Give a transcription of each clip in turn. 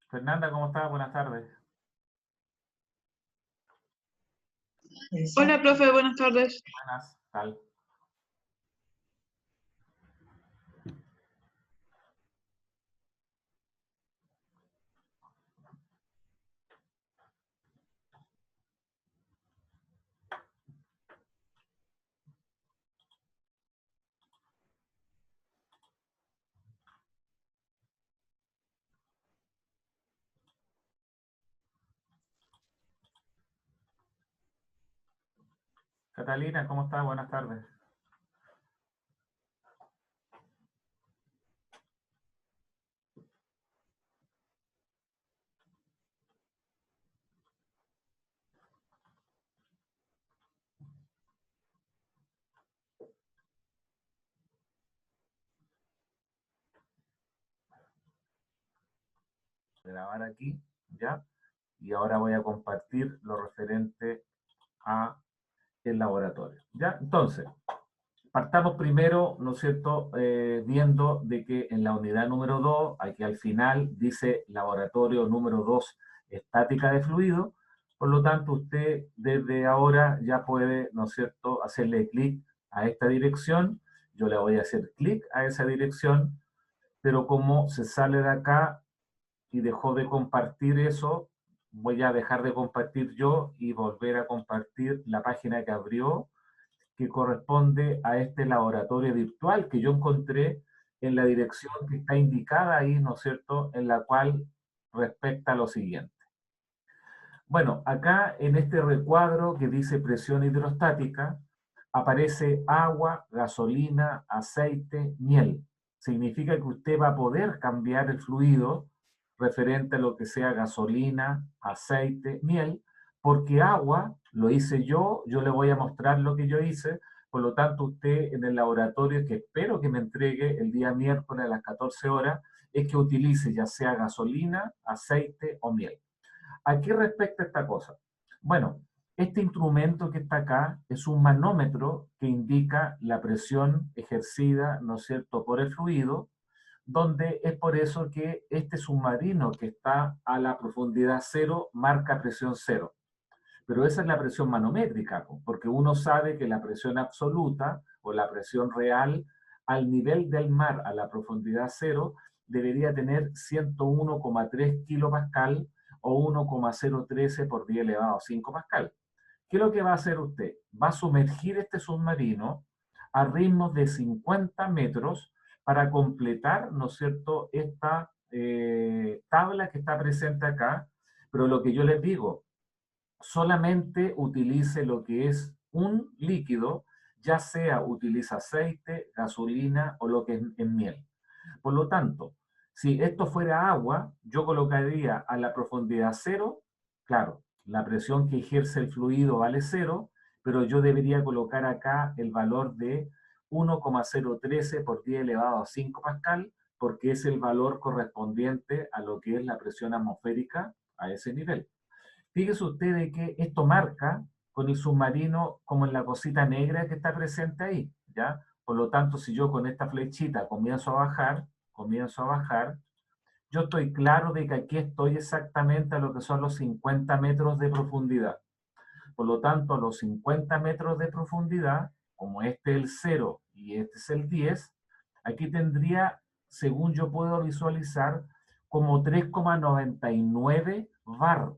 Fernanda, ¿cómo estás? Buenas tardes. Hola, profe, buenas tardes. Buenas, tal. Catalina, ¿cómo estás? Buenas tardes. Grabar aquí, ¿ya? Y ahora voy a compartir lo referente a el laboratorio, ¿ya? Entonces, partamos primero, ¿no es cierto?, viendo de que en la unidad número 2, aquí al final dice laboratorio número 2, estática de fluido, por lo tanto usted desde ahora ya puede, ¿no es cierto?, hacerle clic a esta dirección, yo le voy a hacer clic a esa dirección, pero como se sale de acá y dejó de compartir eso, voy a dejar de compartir yo y volver a compartir la página que abrió, que corresponde a este laboratorio virtual que yo encontré en la dirección que está indicada ahí, ¿no es cierto?, en la cual respecta a lo siguiente. Bueno, acá en este recuadro que dice presión hidrostática, aparece agua, gasolina, aceite, miel. Significa que usted va a poder cambiar el fluido referente a lo que sea gasolina, aceite, miel, porque agua lo hice yo le voy a mostrar lo que yo hice, por lo tanto usted en el laboratorio, que espero que me entregue el día miércoles a las 14 horas, es que utilice ya sea gasolina, aceite o miel. ¿A qué respecta esta cosa? Bueno, este instrumento que está acá es un manómetro que indica la presión ejercida, ¿no es cierto?, por el fluido, donde es por eso que este submarino que está a la profundidad cero marca presión cero. Pero esa es la presión manométrica, porque uno sabe que la presión absoluta o la presión real al nivel del mar a la profundidad cero debería tener 101,3 kilopascal o 1,013 por 10 elevado a 5 pascal. ¿Qué es lo que va a hacer usted? Va a sumergir este submarino a ritmos de 50 metros para completar, ¿no es cierto?, esta tabla que está presente acá, pero lo que yo les digo, solamente utilice lo que es un líquido, ya sea utiliza aceite, gasolina o lo que es en miel. Por lo tanto, si esto fuera agua, yo colocaría a la profundidad cero, claro, la presión que ejerce el fluido vale cero, pero yo debería colocar acá el valor de 1,013 por 10 elevado a 5 pascal, porque es el valor correspondiente a lo que es la presión atmosférica a ese nivel. Fíjese usted de que esto marca con el submarino como en la cosita negra que está presente ahí, ¿ya? Por lo tanto, si yo con esta flechita comienzo a bajar, yo estoy claro de que aquí estoy exactamente a lo que son los 50 metros de profundidad. Por lo tanto, a los 50 metros de profundidad, como este es el 0 y este es el 10, aquí tendría, según yo puedo visualizar, como 3,99 bar.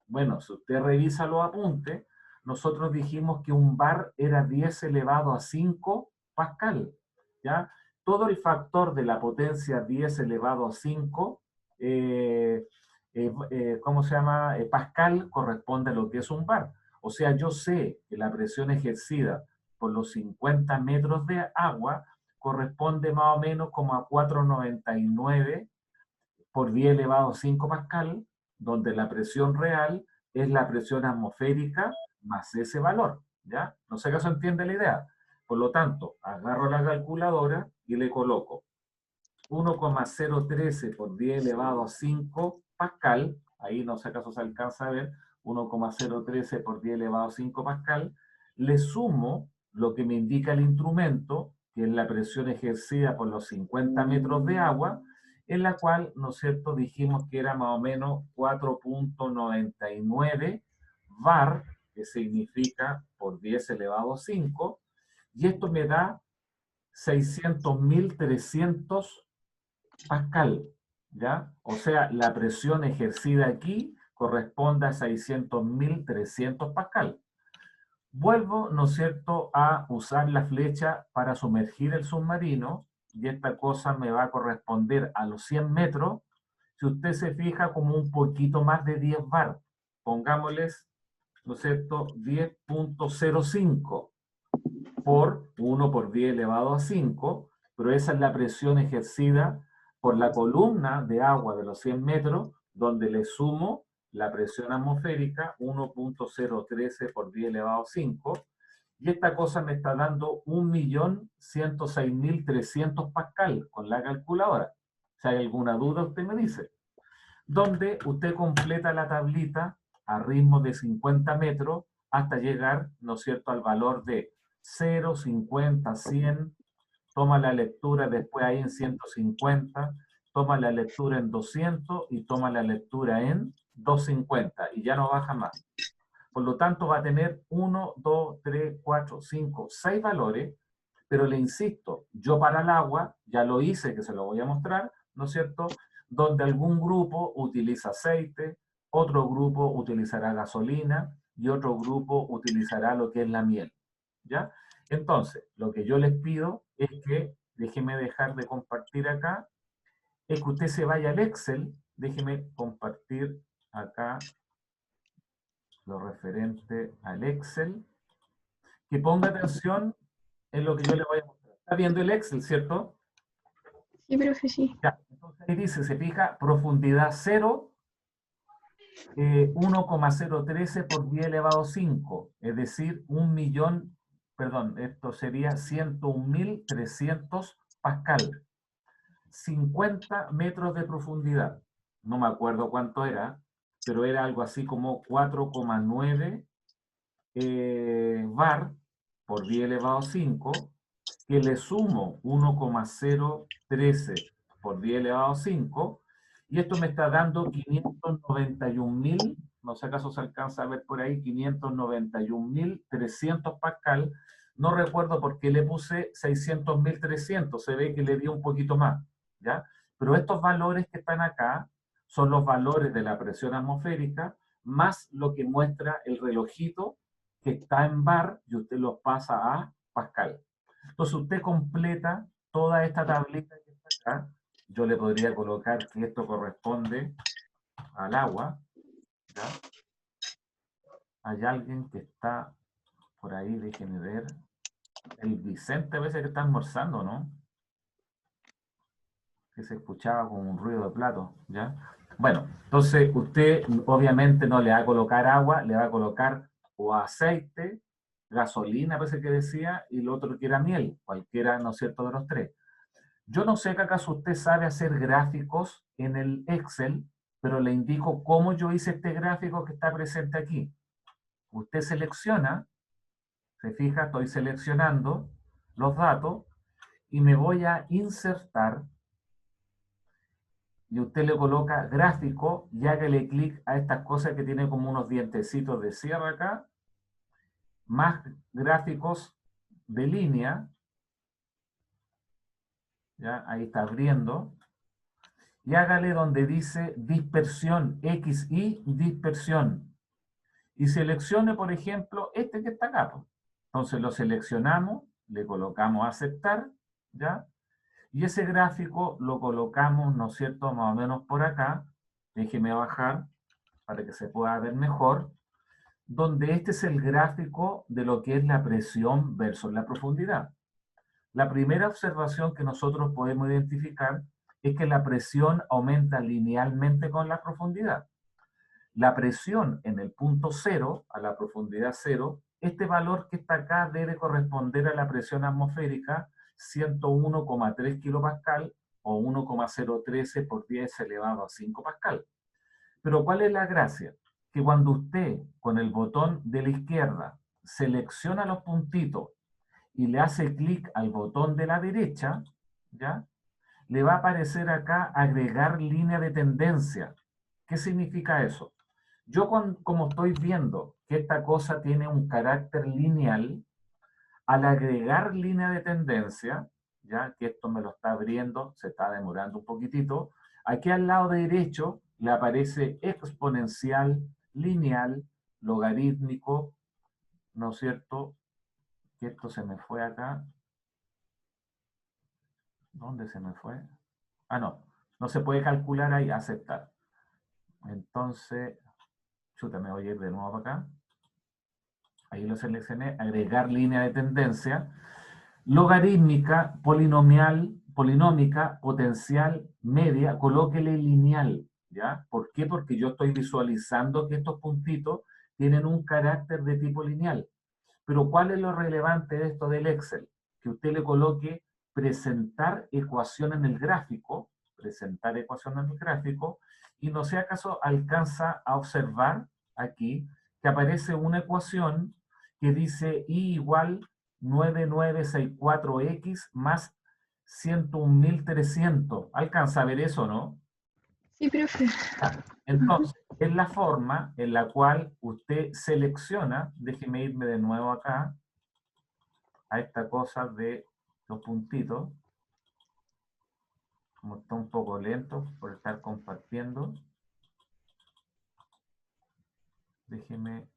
Bueno, si usted revisa los apuntes, nosotros dijimos que un bar era 10 elevado a 5 pascal, ¿ya? Todo el factor de la potencia 10 elevado a 5, ¿cómo se llama? Pascal corresponde a lo que es un bar. O sea, yo sé que la presión ejercida por los 50 metros de agua corresponde más o menos como a 4,99 por 10 elevado a 5 pascal, donde la presión real es la presión atmosférica más ese valor, ¿ya? No sé si se entiende la idea. Por lo tanto, agarro la calculadora y le coloco 1,013 por 10 elevado a 5 pascal, ahí no sé acaso se alcanza a ver, 1,013 por 10 elevado a 5 pascal, le sumo lo que me indica el instrumento, que es la presión ejercida por los 50 metros de agua, en la cual, ¿no es cierto?, dijimos que era más o menos 4.99 bar, que significa por 10 elevado a 5, y esto me da 600.300 pascal, ¿ya? O sea, la presión ejercida aquí corresponde a 600.300 pascal. Vuelvo, ¿no es cierto?, a usar la flecha para sumergir el submarino, y esta cosa me va a corresponder a los 100 metros. Si usted se fija, como un poquito más de 10 bar, pongámosles, ¿no es cierto?, 10.05 por 1 por 10 elevado a 5, pero esa es la presión ejercida por la columna de agua de los 100 metros, donde le sumo la presión atmosférica, 1.013 por 10 elevado a 5, y esta cosa me está dando 1.106.300 pascal con la calculadora. Si hay alguna duda, usted me dice. Donde usted completa la tablita a ritmo de 50 metros hasta llegar, ¿no es cierto?, al valor de 0, 50, 100, toma la lectura después ahí en 150, toma la lectura en 200 y toma la lectura en 250 y ya no baja más. Por lo tanto, va a tener 1, 2, 3, 4, 5, 6 valores, pero le insisto, yo para el agua, ya lo hice, que se lo voy a mostrar, ¿no es cierto?, donde algún grupo utiliza aceite, otro grupo utilizará gasolina y otro grupo utilizará lo que es la miel, ¿ya? Entonces, lo que yo les pido es que, déjeme dejar de compartir acá, es que usted se vaya al Excel, déjeme compartir acá lo referente al Excel, que ponga atención en lo que yo le voy a mostrar. Está viendo el Excel, ¿cierto? Sí, profe, sí. Ya, entonces ahí dice, se fija, profundidad 0, 1,013 por 10 elevado a 5, es decir, 1.000.000, perdón, esto sería 101.300 pascal. 50 metros de profundidad. No me acuerdo cuánto era, pero era algo así como 4,9 bar por 10 elevado a 5, que le sumo 1,013 por 10 elevado a 5, y esto me está dando 591.000, no sé acaso se alcanza a ver por ahí, 591.300 pascal. No recuerdo por qué le puse 600.300, se ve que le di un poquito más, ¿ya? Pero estos valores que están acá son los valores de la presión atmosférica, más lo que muestra el relojito que está en bar y usted lo pasa a pascal. Entonces usted completa toda esta tablita que está acá. Yo le podría colocar que esto corresponde al agua, ¿ya? Hay alguien que está por ahí, déjenme ver. El Vicente a veces que está almorzando, ¿no? Que se escuchaba como un ruido de plato, ¿ya? Bueno, entonces usted obviamente no le va a colocar agua, le va a colocar o aceite, gasolina, parece que decía, y lo otro que era miel, cualquiera, ¿no es cierto?, de los tres. Yo no sé que acaso usted sabe hacer gráficos en el Excel, pero le indico cómo yo hice este gráfico que está presente aquí. Usted selecciona, se fija, estoy seleccionando los datos y me voy a insertar y usted le coloca gráfico y hágale clic a estas cosas que tiene como unos dientecitos de sierra acá, más gráficos de línea, ya ahí está abriendo, y hágale donde dice dispersión, XY dispersión, y seleccione, por ejemplo, este que está acá. Entonces lo seleccionamos, le colocamos aceptar, ¿ya? Y ese gráfico lo colocamos, ¿no es cierto?, más o menos por acá. Déjeme bajar para que se pueda ver mejor, donde este es el gráfico de lo que es la presión versus la profundidad. La primera observación que nosotros podemos identificar es que la presión aumenta linealmente con la profundidad. La presión en el punto cero, a la profundidad cero, este valor que está acá debe corresponder a la presión atmosférica 101,3 kilopascal o 1,013 por 10 elevado a 5 pascal. Pero ¿cuál es la gracia? Que cuando usted con el botón de la izquierda selecciona los puntitos y le hace clic al botón de la derecha, ¿ya?, le va a aparecer acá agregar línea de tendencia. ¿Qué significa eso? Yo como estoy viendo que esta cosa tiene un carácter lineal, al agregar línea de tendencia, ya que esto me lo está abriendo, se está demorando un poquitito, aquí al lado derecho le aparece exponencial, lineal, logarítmico, ¿no es cierto? Que esto se me fue acá. ¿Dónde se me fue? Ah, no. No se puede calcular ahí, aceptar. Entonces, chuta, me voy a ir de nuevo para acá. Ahí lo seleccioné, agregar línea de tendencia. Logarítmica, polinomial, polinómica, potencial, media, colóquele lineal, ¿ya? ¿Por qué? Porque yo estoy visualizando que estos puntitos tienen un carácter de tipo lineal. Pero ¿cuál es lo relevante de esto del Excel? Que usted le coloque presentar ecuación en el gráfico, presentar ecuación en el gráfico, y no sé acaso alcanza a observar aquí que aparece una ecuación que dice y igual 9964x más 101.300. ¿Alcanza a ver eso, no? Sí, profe. Ah, entonces, es la forma en la cual usted selecciona, déjeme irme de nuevo acá, a esta cosa de los puntitos, como está un poco lento por estar compartiendo, déjeme,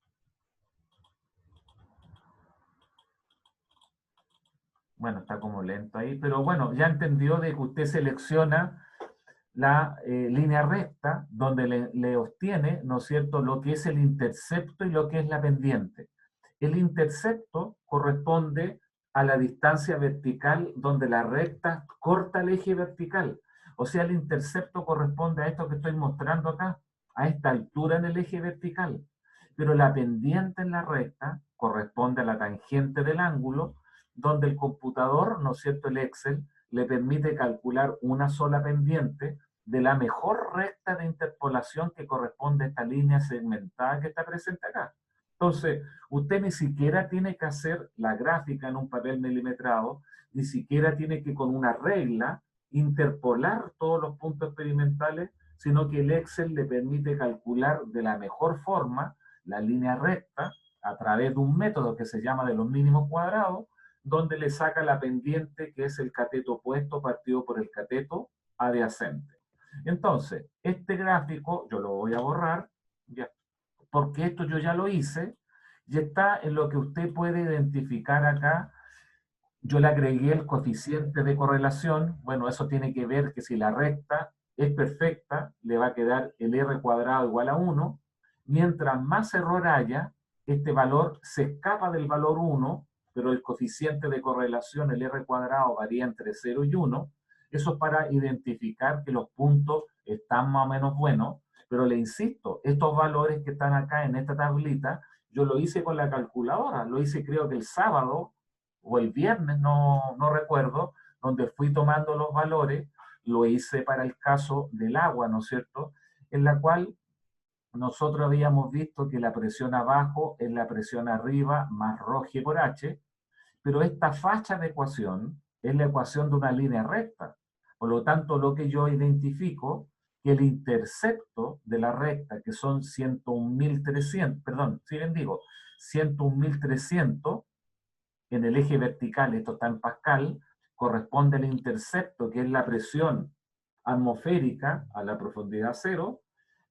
bueno, está como lento ahí, pero bueno, ya entendió de que usted selecciona la línea recta donde le obtiene, ¿no es cierto?, lo que es el intercepto y lo que es la pendiente. El intercepto corresponde a la distancia vertical donde la recta corta el eje vertical. O sea, el intercepto corresponde a esto que estoy mostrando acá, a esta altura en el eje vertical. Pero la pendiente en la recta corresponde a la tangente del ángulo, donde el computador, ¿no es cierto?, el Excel, le permite calcular una sola pendiente de la mejor recta de interpolación que corresponde a esta línea segmentada que está presente acá. Entonces, usted ni siquiera tiene que hacer la gráfica en un papel milimetrado, ni siquiera tiene que con una regla interpolar todos los puntos experimentales, sino que el Excel le permite calcular de la mejor forma la línea recta a través de un método que se llama de los mínimos cuadrados, donde le saca la pendiente que es el cateto opuesto partido por el cateto adyacente. Entonces, este gráfico yo lo voy a borrar, ya, porque esto yo ya lo hice, y está en lo que usted puede identificar acá. Yo le agregué el coeficiente de correlación. Bueno, eso tiene que ver que si la recta es perfecta, le va a quedar el r cuadrado igual a 1. Mientras más error haya, este valor se escapa del valor 1, pero el coeficiente de correlación, el r cuadrado, varía entre 0 y 1. Eso es para identificar que los puntos están más o menos buenos, pero le insisto, estos valores que están acá en esta tablita, yo lo hice con la calculadora, lo hice creo que el sábado o el viernes, no recuerdo, donde fui tomando los valores, lo hice para el caso del agua, ¿no es cierto?, en la cual nosotros habíamos visto que la presión abajo es la presión arriba más ρ g por h, pero esta facha de ecuación es la ecuación de una línea recta. Por lo tanto, lo que yo identifico que el intercepto de la recta, que son 101.300, perdón, si bien digo, 101.300 en el eje vertical, esto está en Pascal, corresponde al intercepto, que es la presión atmosférica a la profundidad cero,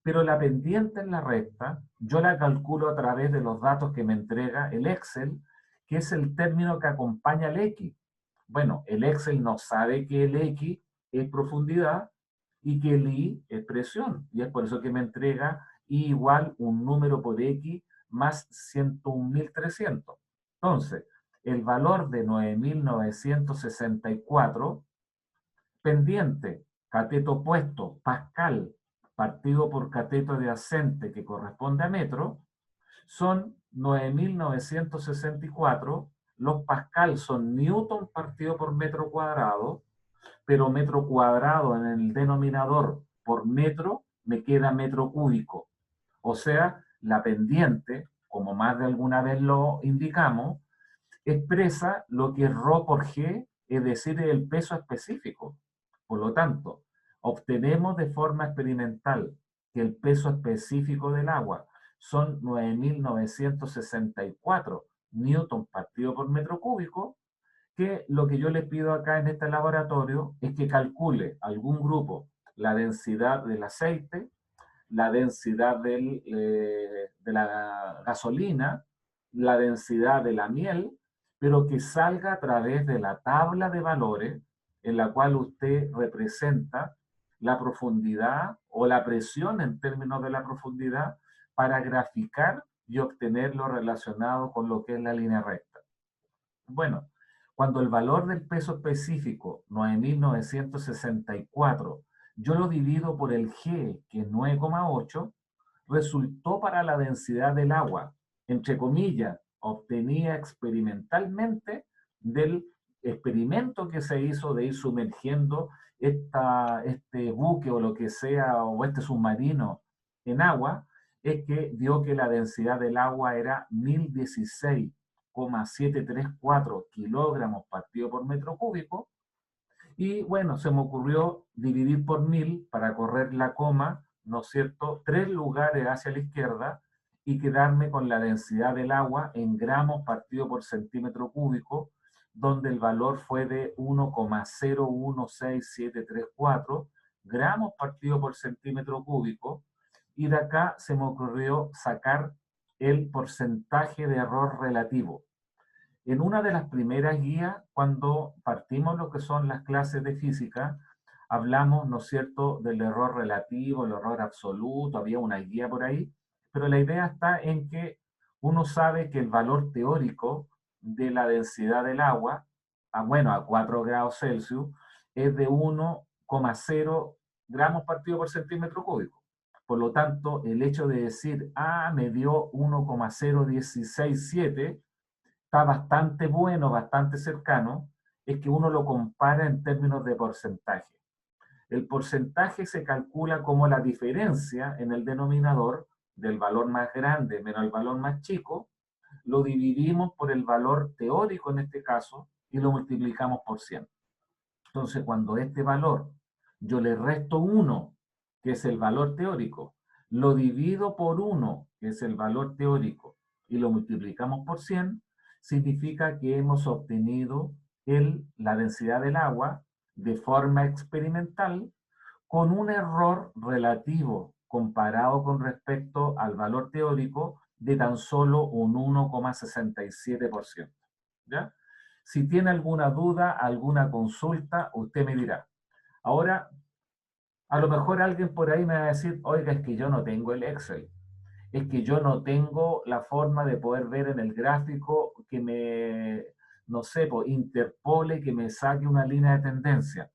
pero la pendiente en la recta, yo la calculo a través de los datos que me entrega el Excel, que es el término que acompaña al X. Bueno, el Excel no sabe que el X es profundidad y que el Y es presión, y es por eso que me entrega Y igual un número por X más 101.300. Entonces, el valor de 9.964, pendiente, cateto opuesto, Pascal, partido por cateto adyacente que corresponde a metro, son 9.964. Los Pascal son Newton partido por metro cuadrado, pero metro cuadrado en el denominador por metro me queda metro cúbico. O sea, la pendiente, como más de alguna vez lo indicamos, expresa lo que es ρ por g, es decir, el peso específico. Por lo tanto, obtenemos de forma experimental que el peso específico del agua son 9.964 newton partido por metro cúbico, que lo que yo le pido acá en este laboratorio es que calcule algún grupo la densidad del aceite, la densidad de la gasolina, la densidad de la miel, pero que salga a través de la tabla de valores en la cual usted representa la profundidad o la presión en términos de la profundidad para graficar y obtener lo relacionado con lo que es la línea recta. Bueno, cuando el valor del peso específico, 9.964, yo lo divido por el G, que es 9,8, resultó para la densidad del agua, entre comillas, obtenía experimentalmente del experimento que se hizo de ir sumergiendo este buque o lo que sea, o este submarino en agua, es que dio que la densidad del agua era 1.016,734 kilogramos partido por metro cúbico. Y bueno, se me ocurrió dividir por 1000 para correr la coma, ¿no es cierto?, 3 lugares hacia la izquierda y quedarme con la densidad del agua en gramos partido por centímetro cúbico, donde el valor fue de 1,016734 gramos partido por centímetro cúbico. Y de acá se me ocurrió sacar el porcentaje de error relativo. En una de las primeras guías, cuando partimos lo que son las clases de física, hablamos, ¿no es cierto?, del error relativo, el error absoluto, había una guía por ahí, pero la idea está en que uno sabe que el valor teórico de la densidad del agua, a 4 grados Celsius, es de 1,0 gramos partido por centímetro cúbico. Por lo tanto, el hecho de decir, me dio 1,0167, está bastante bueno, bastante cercano, es que uno lo compara en términos de porcentaje. El porcentaje se calcula como la diferencia en el denominador del valor más grande menos el valor más chico, lo dividimos por el valor teórico en este caso y lo multiplicamos por 100. Entonces, cuando este valor yo le resto 1, que es el valor teórico, lo divido por 1, que es el valor teórico, y lo multiplicamos por 100, significa que hemos obtenido la densidad del agua de forma experimental con un error relativo comparado con respecto al valor teórico de tan solo un 1,67%. ¿Ya? Si tiene alguna duda, alguna consulta, usted me dirá. Ahora, a lo mejor alguien por ahí me va a decir, oiga, es que yo no tengo el Excel, es que yo no tengo la forma de poder ver en el gráfico que me, no sé, pues, interpole, que me saque una línea de tendencia.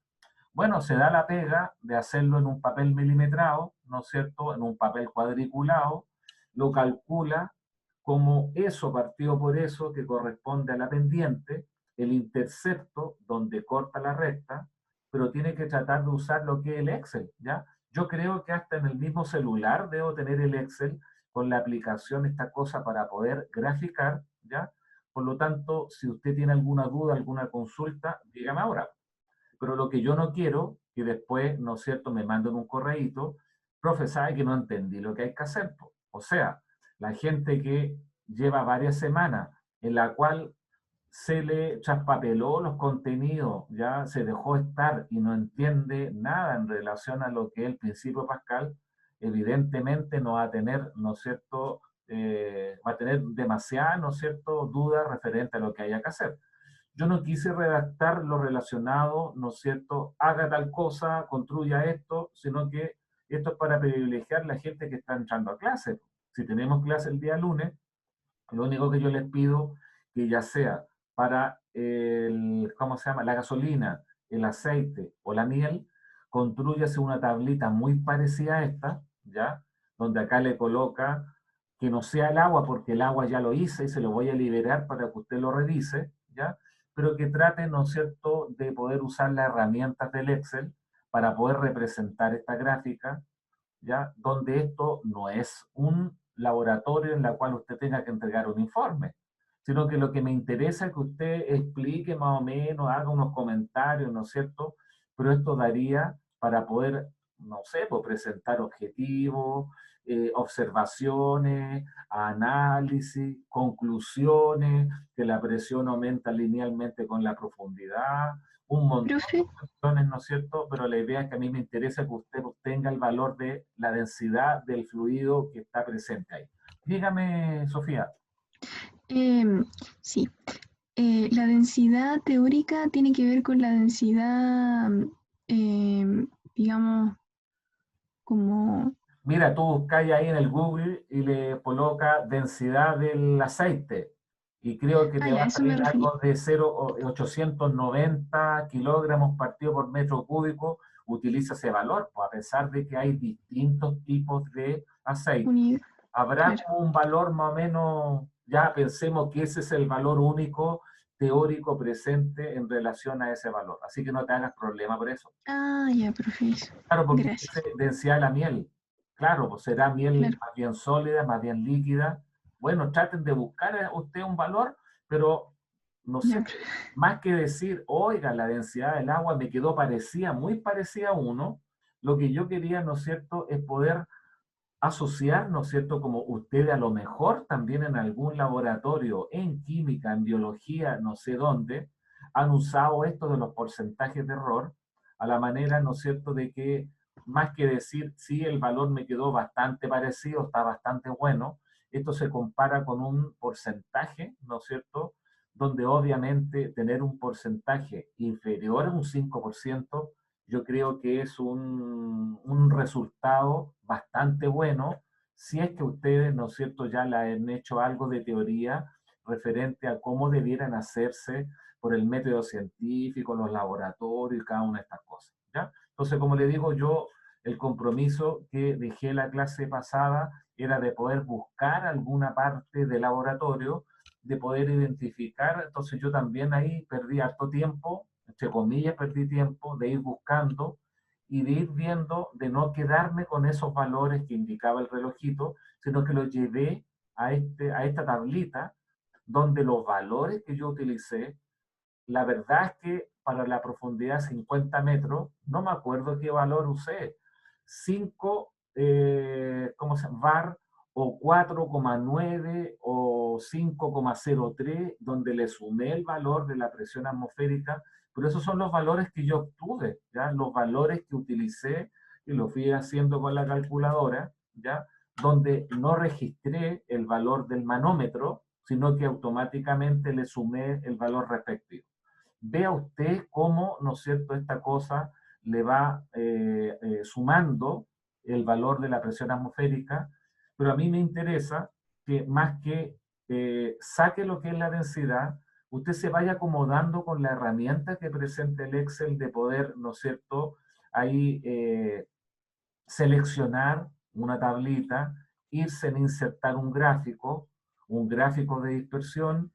Bueno, se da la pega de hacerlo en un papel milimetrado, ¿no es cierto?, en un papel cuadriculado, lo calcula como eso partido por eso que corresponde a la pendiente, el intercepto donde corta la recta, pero tiene que tratar de usar lo que es el Excel, ¿ya? Yo creo que hasta en el mismo celular debo tener el Excel con la aplicación, esta cosa para poder graficar, ¿ya? Por lo tanto, si usted tiene alguna duda, alguna consulta, dígame ahora. Pero lo que yo no quiero, que después, ¿no es cierto?, me manden un correíto, profe, sabe que no entendí lo que hay que hacer. O sea, la gente que lleva varias semanas en la cual se le traspapeló los contenidos, ya se dejó estar y no entiende nada en relación a lo que es el principio Pascal, evidentemente no va a tener, ¿no es cierto?, va a tener demasiadas, ¿no es cierto?, dudas referente a lo que haya que hacer. Yo no quise redactar lo relacionado, ¿no es cierto?, haga tal cosa, construya esto, sino que esto es para privilegiar a la gente que está entrando a clase. Si tenemos clase el día lunes, lo único que yo les pido que ya sea para ¿cómo se llama?, la gasolina, el aceite o la miel, construyase una tablita muy parecida a esta, ¿ya? Donde acá le coloca que no sea el agua, porque el agua ya lo hice y se lo voy a liberar para que usted lo revise, ¿ya? Pero que trate, ¿no es cierto?, de poder usar las herramientas del Excel para poder representar esta gráfica, ¿ya? Donde esto no es un laboratorio en la cual usted tenga que entregar un informe, sino que lo que me interesa es que usted explique más o menos, haga unos comentarios, ¿no es cierto?, pero esto daría para poder, no sé, pues, presentar objetivos, observaciones, análisis, conclusiones, que la presión aumenta linealmente con la profundidad, un montón Profe, de cuestiones, ¿no es cierto? Pero la idea es que a mí me interesa que usted obtenga el valor de la densidad del fluido que está presente ahí. Dígame, Sofía. em, sí, la densidad teórica tiene que ver con la densidad, digamos, como... Mira, tú buscáis ahí en el Google y le coloca densidad del aceite y creo que Ah, te ya, va a a eso me salir refería. algo de 0,890 kilogramos partido por metro cúbico. Utiliza ese valor, pues a pesar de que hay distintos tipos de aceite. Unidad, Habrá claro. como un valor más o menos, ya pensemos que ese es el valor único teórico presente en relación a ese valor. Así que no te hagas problema por eso. Ah, ya, profe, eso. Claro, porque Gracias. dice densidad de la miel. Claro, pues será miel Claro, más bien sólida, más bien líquida. Bueno, traten de buscar usted un valor, pero no sé, ya, profe. más que decir, oiga, la densidad del agua me quedó parecida, muy parecida a uno, lo que yo quería, ¿no es cierto?, es poder asociar, ¿no es cierto?, como ustedes a lo mejor también en algún laboratorio, en química, en biología, no sé dónde, han usado esto de los porcentajes de error a la manera, ¿no es cierto?, de que más que decir, sí, el valor me quedó bastante parecido, está bastante bueno, esto se compara con un porcentaje, ¿no es cierto?, donde obviamente tener un porcentaje inferior a un 5% yo creo que es un resultado bastante bueno si es que ustedes, ¿no es cierto?, ya le han hecho algo de teoría referente a cómo debieran hacerse por el método científico, los laboratorios y cada una de estas cosas, ¿ya? Entonces, como le digo, yo el compromiso que dejé la clase pasada era de poder buscar alguna parte de laboratorio, de poder identificar, entonces yo también ahí perdí harto tiempo, entre comillas perdí tiempo, de ir buscando y de ir viendo, de no quedarme con esos valores que indicaba el relojito, sino que los llevé a esta tablita donde los valores que yo utilicé, la verdad es que para la profundidad 50 metros, no me acuerdo qué valor usé, 5 ¿cómo se llama? VAR o 4,9 o 5,03, donde le sumé el valor de la presión atmosférica, pero esos son los valores que yo obtuve, ¿ya? Los valores que utilicé y lo fui haciendo con la calculadora, ¿ya? Donde no registré el valor del manómetro, sino que automáticamente le sumé el valor respectivo. Vea usted cómo, ¿no es cierto?, esta cosa le va sumando el valor de la presión atmosférica, pero a mí me interesa que más que saque lo que es la densidad, usted se vaya acomodando con la herramienta que presenta el Excel de poder, ¿no es cierto?, ahí seleccionar una tablita, irse en insertar un gráfico de dispersión,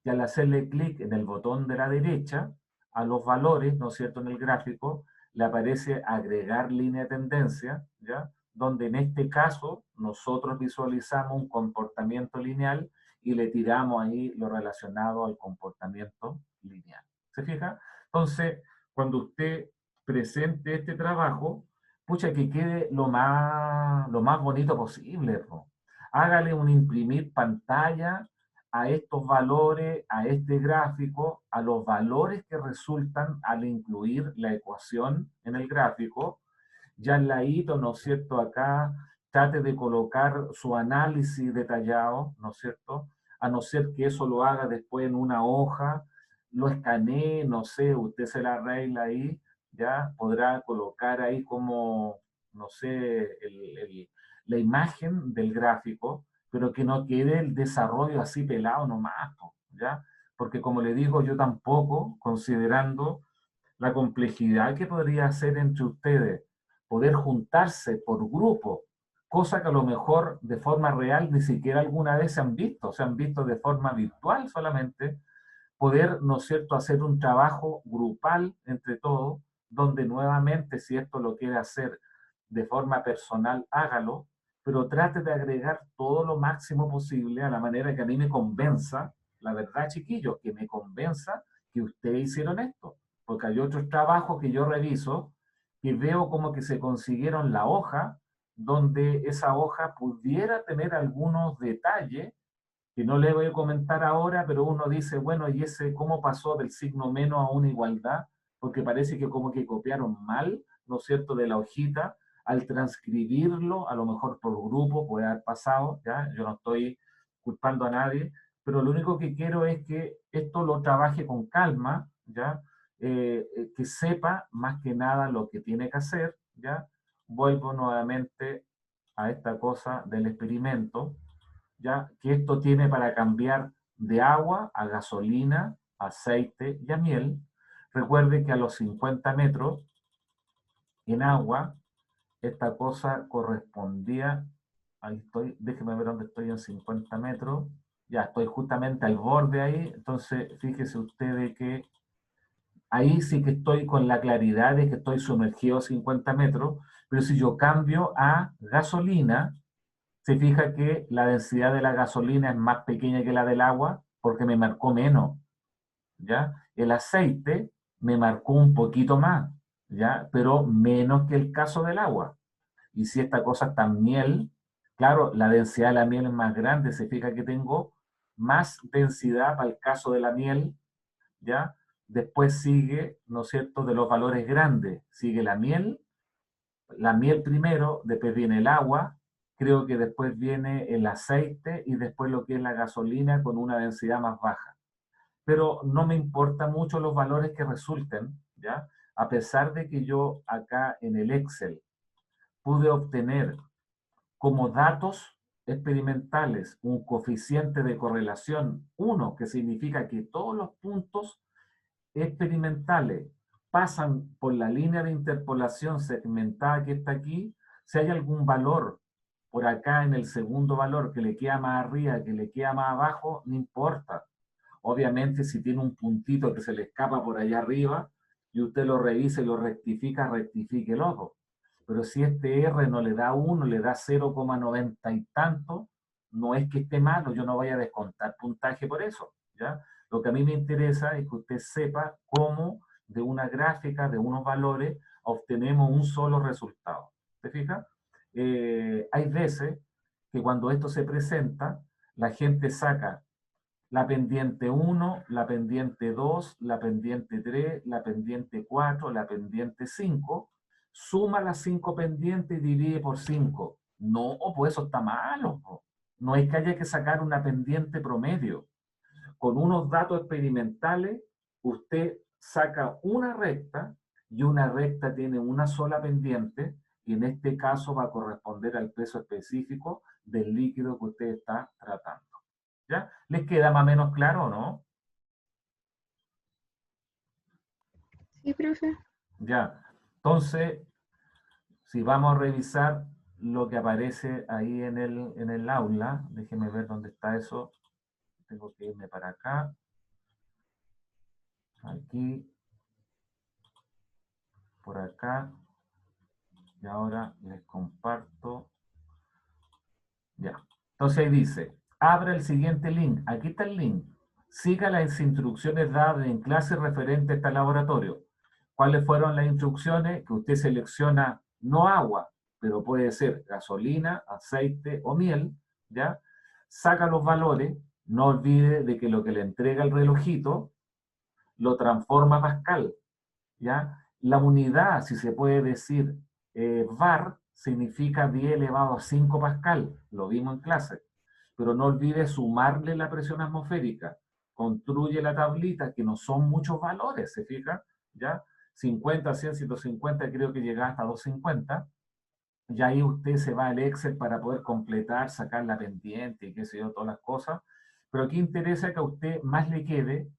y al hacerle clic en el botón de la derecha, a los valores, ¿no es cierto?, en el gráfico, le aparece agregar línea de tendencia, ¿ya? Donde en este caso nosotros visualizamos un comportamiento lineal y le tiramos ahí lo relacionado al comportamiento lineal. ¿Se fija? Entonces, cuando usted presente este trabajo, pucha, que quede lo más bonito posible, po. Hágale un imprimir pantalla a estos valores, a este gráfico, a los valores que resultan al incluir la ecuación en el gráfico. Ya al ladito, ¿no es cierto? Acá trate de colocar su análisis detallado, ¿no es cierto? A no ser que eso lo haga después en una hoja, lo escanee, no sé, usted se la arregla ahí, ya podrá colocar ahí como, no sé, la imagen del gráfico, pero que no quede el desarrollo así pelado nomás, ¿ya? Porque como le digo, yo tampoco, considerando la complejidad que podría ser entre ustedes, poder juntarse por grupo, cosa que a lo mejor de forma real ni siquiera alguna vez se han visto de forma virtual solamente, poder, ¿no es cierto?, hacer un trabajo grupal entre todos, donde nuevamente, si esto lo quiere hacer de forma personal, hágalo, pero trate de agregar todo lo máximo posible a la manera que a mí me convenza, la verdad, chiquillos, que me convenza que ustedes hicieron esto. porque hay otros trabajos que yo reviso, que veo como que se consiguieron la hoja, donde esa hoja pudiera tener algunos detalles, que no le voy a comentar ahora, pero uno dice, bueno, ¿y ese cómo pasó del signo menos a una igualdad? Porque parece que como que copiaron mal, ¿no es cierto?, de la hojita, al transcribirlo, a lo mejor por grupo puede haber pasado, ¿ya? Yo no estoy culpando a nadie, pero lo único que quiero es que esto lo trabaje con calma, ¿ya? Que sepa más que nada lo que tiene que hacer, ¿ya? Vuelvo nuevamente a esta cosa del experimento, ¿ya? Que esto tiene para cambiar de agua a gasolina, aceite y a miel. Recuerde que a los 50 metros en agua, esta cosa correspondía, ahí estoy, déjeme ver dónde estoy en 50 metros, ya estoy justamente al borde ahí, entonces fíjese usted de que ahí sí que estoy con la claridad de que estoy sumergido a 50 metros, pero si yo cambio a gasolina, se fija que la densidad de la gasolina es más pequeña que la del agua porque me marcó menos, ¿ya? El aceite me marcó un poquito más, ¿ya? Pero menos que el caso del agua. Y si esta cosa está en miel, claro, la densidad de la miel es más grande, se fija que tengo más densidad para el caso de la miel, ¿ya? Después sigue, ¿no es cierto?, de los valores grandes, sigue la miel primero, después viene el agua, creo que después viene el aceite y después lo que es la gasolina con una densidad más baja. Pero no me importa mucho los valores que resulten, ¿ya? A pesar de que yo acá en el Excel pude obtener como datos experimentales un coeficiente de correlación 1, que significa que todos los puntos experimentales pasan por la línea de interpolación segmentada que está aquí, si hay algún valor por acá en el segundo valor que le queda más arriba, que le queda más abajo, no importa. Obviamente si tiene un puntito que se le escapa por allá arriba y usted lo revisa y lo rectifica, rectifique el ojo. Pero si este R no le da 1, le da 0,90 y tanto, no es que esté malo, yo no voy a descontar puntaje por eso, ¿ya? Lo que a mí me interesa es que usted sepa cómo de una gráfica, de unos valores, obtenemos un solo resultado. ¿Se fija? Hay veces que cuando esto se presenta, la gente saca la pendiente 1, la pendiente 2, la pendiente 3, la pendiente 4, la pendiente 5, suma las 5 pendientes y divide por 5. No, pues eso está malo. No es que haya que sacar una pendiente promedio. Con unos datos experimentales, usted saca una recta y una recta tiene una sola pendiente y en este caso va a corresponder al peso específico del líquido que usted está tratando. ¿Ya? ¿Les queda más o menos claro o no? Sí, profe. Ya. Entonces, si vamos a revisar lo que aparece ahí en el aula, déjenme ver dónde está eso. Tengo que irme para acá. Aquí. Por acá. Y ahora les comparto. Ya. Entonces ahí dice, abra el siguiente link. Aquí está el link. Siga las instrucciones dadas en clase referente a este laboratorio. ¿Cuáles fueron las instrucciones? Que usted selecciona no agua, pero puede ser gasolina, aceite o miel, ¿ya? Saca los valores, no olvide de que lo que le entrega el relojito lo transforma a Pascal, ¿ya? La unidad, si se puede decir, var, significa 10 elevado a 5 Pascal, lo vimos en clase, pero no olvide sumarle la presión atmosférica, construye la tablita, que no son muchos valores, ¿se fija? ¿Ya? 50, 100, 150, creo que llega hasta 250, y ahí usted se va al Excel para poder completar, sacar la pendiente y qué sé yo, todas las cosas, pero aquí interesa que a usted más le quede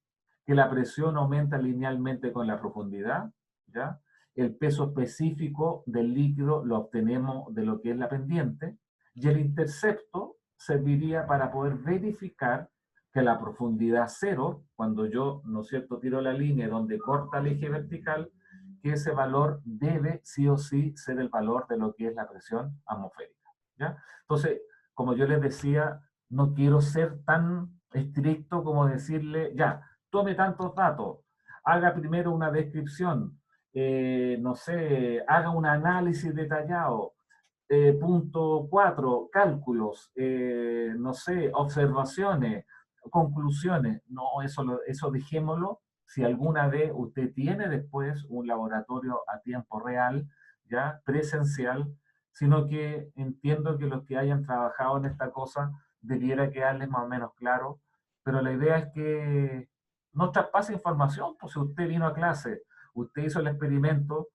que la presión aumenta linealmente con la profundidad, ¿ya? El peso específico del líquido lo obtenemos de lo que es la pendiente, y el intercepto serviría para poder verificar que la profundidad cero, cuando yo, ¿no es cierto?, tiro la línea donde corta el eje vertical, que ese valor debe sí o sí ser el valor de lo que es la presión atmosférica, ¿ya? Entonces, como yo les decía, no quiero ser tan estricto como decirle, ya, tome tantos datos, haga primero una descripción, no sé, haga un análisis detallado. Punto 4, cálculos, no sé, observaciones, conclusiones. No, eso dejémoslo. Si alguna vez usted tiene después un laboratorio a tiempo real, ya presencial, sino que entiendo que los que hayan trabajado en esta cosa debiera quedarles más o menos claro, pero la idea es que no traspase información, pues si usted vino a clase, usted hizo el experimento,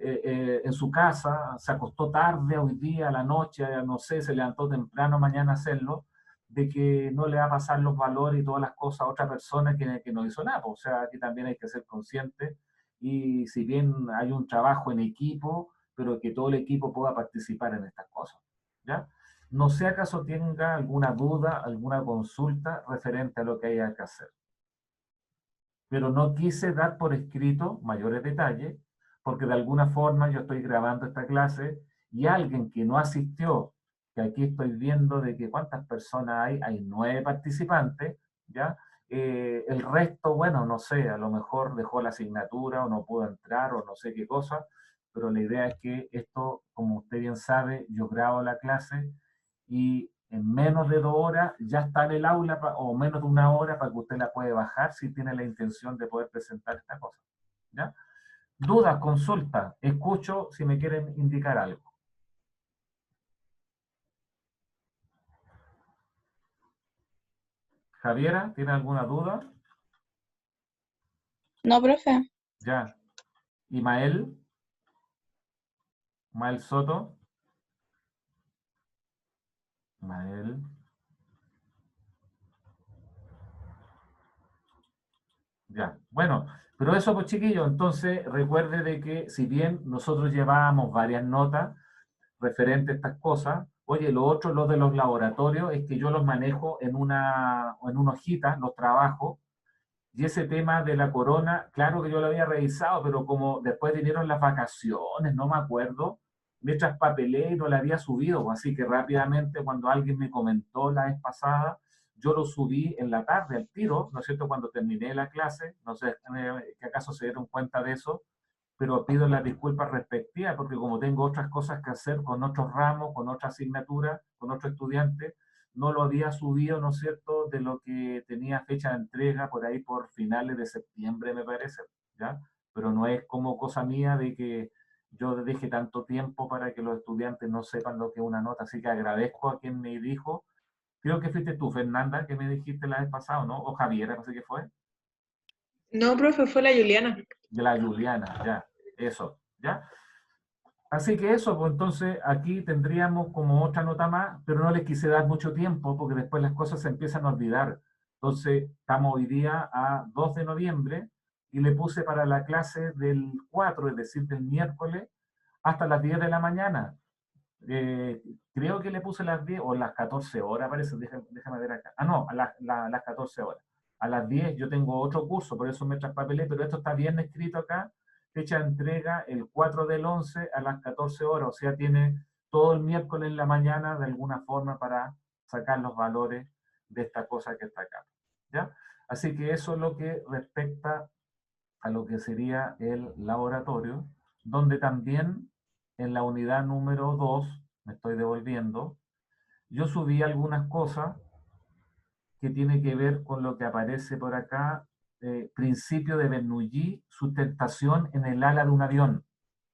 en su casa, se acostó tarde hoy día, a la noche, no sé, se levantó temprano mañana a hacerlo, de que no le va a pasar los valores y todas las cosas a otra persona que no hizo nada. Pues, o sea, aquí también hay que ser consciente y si bien hay un trabajo en equipo, pero que todo el equipo pueda participar en estas cosas. ¿Ya? No sé acaso tenga alguna duda, alguna consulta referente a lo que haya que hacer. Pero no quise dar por escrito mayores detalles, porque de alguna forma yo estoy grabando esta clase y alguien que no asistió, que aquí estoy viendo de que cuántas personas hay 9 participantes, ¿ya? El resto, bueno, no sé, a lo mejor dejó la asignatura o no pudo entrar o no sé qué cosa, pero la idea es que esto, como usted bien sabe, yo grabo la clase y en menos de 2 horas ya está en el aula o menos de 1 hora para que usted la puede bajar si tiene la intención de poder presentar esta cosa. ¿Ya? Dudas, consultas, escucho si me quieren indicar algo. Javiera, ¿tiene alguna duda? No, profe. Ya. Imael, Mael Soto. Mael. Ya. Bueno, pero eso pues chiquillos, entonces recuerde de que si bien nosotros llevábamos varias notas referente a estas cosas, oye, lo otro, lo de los laboratorios, es que yo los manejo en una hojita, los trabajo, y ese tema de la corona, claro que yo lo había revisado, pero como después vinieron las vacaciones, no me acuerdo, me traspapelé y no la había subido, así que rápidamente cuando alguien me comentó la vez pasada, yo lo subí en la tarde al tiro, ¿no es cierto? Cuando terminé la clase, no sé que acaso se dieron cuenta de eso, pero pido las disculpas respectivas porque como tengo otras cosas que hacer con otros ramos, con otra asignatura, con otro estudiante, no lo había subido, ¿no es cierto?, de lo que tenía fecha de entrega por ahí por finales de septiembre, me parece, ¿ya? Pero no es como cosa mía de que yo deje tanto tiempo para que los estudiantes no sepan lo que es una nota, así que agradezco a quien me dijo, creo que fuiste tú, Fernanda, que me dijiste la vez pasada, ¿no? O Javiera, no sé qué fue. No, profe, fue la Juliana. De la Juliana, ya, eso, ¿ya? Así que eso, pues entonces aquí tendríamos como otra nota más, pero no les quise dar mucho tiempo porque después las cosas se empiezan a olvidar. Entonces, estamos hoy día a 2 de noviembre y le puse para la clase del 4, es decir, del miércoles, hasta las 10 de la mañana. Creo que le puse las 10 o las 14 horas, parece, déjame ver acá. Ah, no, las 14 horas. A las 10 yo tengo otro curso, por eso me traspapelé, pero esto está bien escrito acá. Fecha de entrega el 4 del 11 a las 14 horas, o sea, tiene todo el miércoles en la mañana de alguna forma para sacar los valores de esta cosa que está acá. ¿Ya? Así que eso es lo que respecta a lo que sería el laboratorio, donde también en la unidad número 2, me estoy devolviendo, yo subí algunas cosas que tiene que ver con lo que aparece por acá, principio de Bernoulli, sustentación en el ala de un avión,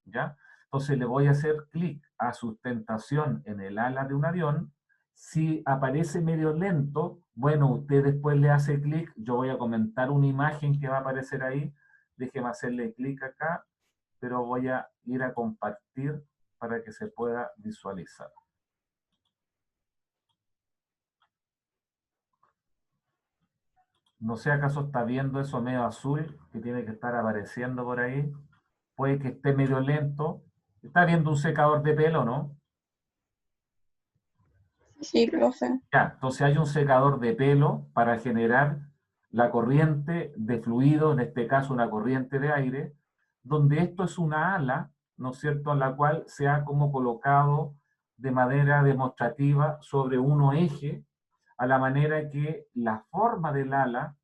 ¿ya? Entonces le voy a hacer clic a sustentación en el ala de un avión. Si aparece medio lento, bueno, usted después le hace clic, yo voy a comentar una imagen que va a aparecer ahí, déjeme hacerle clic acá, pero voy a ir a compartir para que se pueda visualizar. No sé acaso está viendo eso medio azul que tiene que estar apareciendo por ahí. Puede que esté medio lento. Está viendo un secador de pelo, ¿no? Sí, profe. Ya, entonces hay un secador de pelo para generar la corriente de fluido, en este caso una corriente de aire, donde esto es una ala, ¿no es cierto?, en la cual se ha como colocado de manera demostrativa sobre uno eje, a la manera que la forma del ala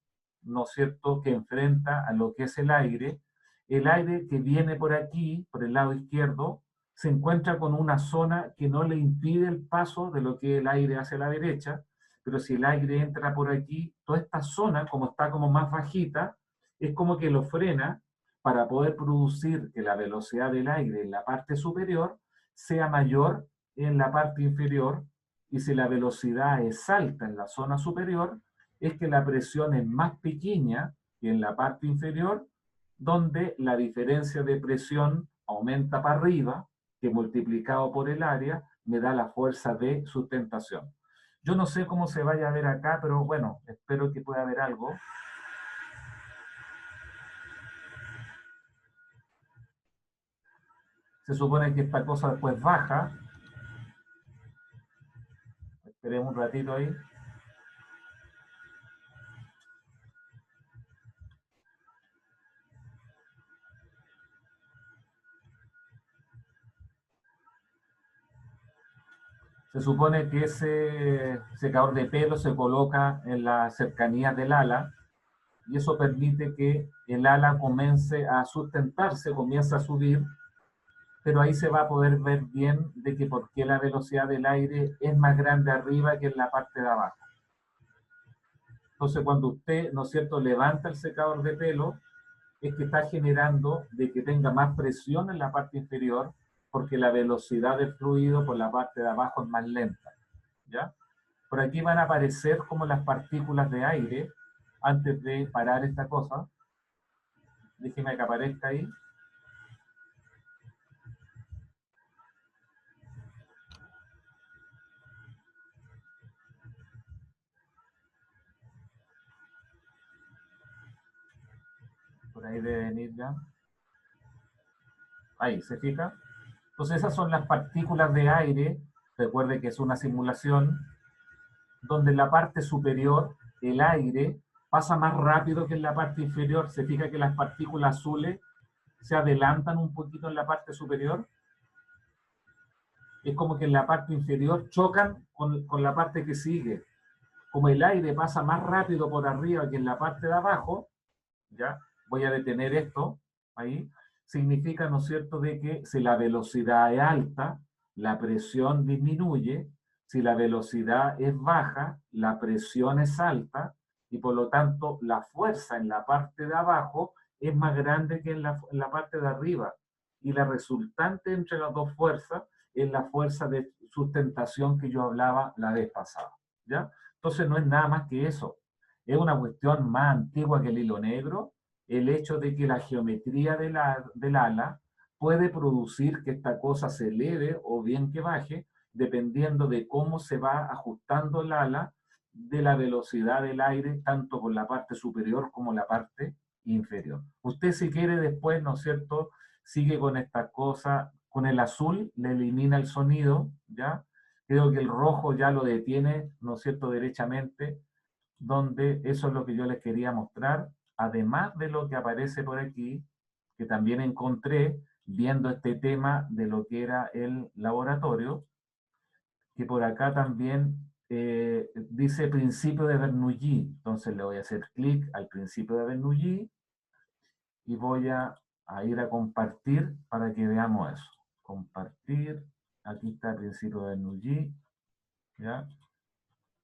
¿no es cierto?, que enfrenta a lo que es el aire que viene por aquí, por el lado izquierdo, se encuentra con una zona que no le impide el paso de lo que es el aire hacia la derecha, pero si el aire entra por aquí, toda esta zona, como está como más bajita, es como que lo frena para poder producir que la velocidad del aire en la parte superior sea mayor en la parte inferior, y si la velocidad es alta en la zona superior, es que la presión es más pequeña que en la parte inferior, donde la diferencia de presión aumenta para arriba, que multiplicado por el área me da la fuerza de sustentación. Yo no sé cómo se vaya a ver acá, pero bueno, espero que pueda haber algo. Se supone que esta cosa después baja. Esperemos un ratito ahí. Se supone que ese secador de pelo se coloca en las cercanías del ala, y eso permite que el ala comience a sustentarse, comience a subir, pero ahí se va a poder ver bien de que por qué la velocidad del aire es más grande arriba que en la parte de abajo. Entonces, cuando usted, ¿no es cierto?, levanta el secador de pelo, es que está generando de que tenga más presión en la parte inferior, porque la velocidad del fluido por la parte de abajo es más lenta, ¿ya? Por aquí van a aparecer como las partículas de aire, antes de parar esta cosa. Déjeme que aparezca ahí. Por ahí debe venir ya. Ahí, ¿se fija? Entonces esas son las partículas de aire. Recuerde que es una simulación donde en la parte superior el aire pasa más rápido que en la parte inferior. Se fija que las partículas azules se adelantan un poquito en la parte superior. Es como que en la parte inferior chocan con la parte que sigue. Como el aire pasa más rápido por arriba que en la parte de abajo, ya voy a detener esto ahí, significa, ¿no es cierto?, de que si la velocidad es alta, la presión disminuye; si la velocidad es baja, la presión es alta, y por lo tanto la fuerza en la parte de abajo es más grande que en la parte de arriba, y la resultante entre las dos fuerzas es la fuerza de sustentación que yo hablaba la vez pasada, ¿ya? Entonces no es nada más que eso, es una cuestión más antigua que el hilo negro, el hecho de que la geometría del ala puede producir que esta cosa se eleve o bien que baje, dependiendo de cómo se va ajustando el ala de la velocidad del aire, tanto por la parte superior como la parte inferior. Usted, si quiere, después, ¿no es cierto?, sigue con esta cosa, con el azul le elimina el sonido, ¿ya? Creo que el rojo ya lo detiene, ¿no es cierto?, derechamente, donde eso es lo que yo les quería mostrar, además de lo que aparece por aquí, que también encontré viendo este tema de lo que era el laboratorio, que por acá también dice principio de Bernoulli. Entonces le voy a hacer clic al principio de Bernoulli y voy a ir a compartir para que veamos eso. Compartir, aquí está el principio de Bernoulli, ¿ya?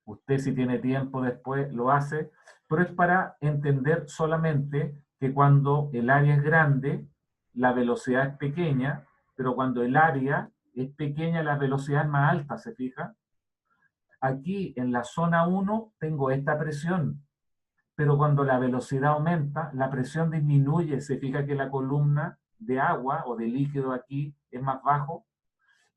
Usted, si tiene tiempo después lo hace, pero es para entender solamente que cuando el área es grande, la velocidad es pequeña, pero cuando el área es pequeña, la velocidad es más alta, ¿se fija? Aquí en la zona 1 tengo esta presión, pero cuando la velocidad aumenta, la presión disminuye. Se fija que la columna de agua o de líquido aquí es más bajo.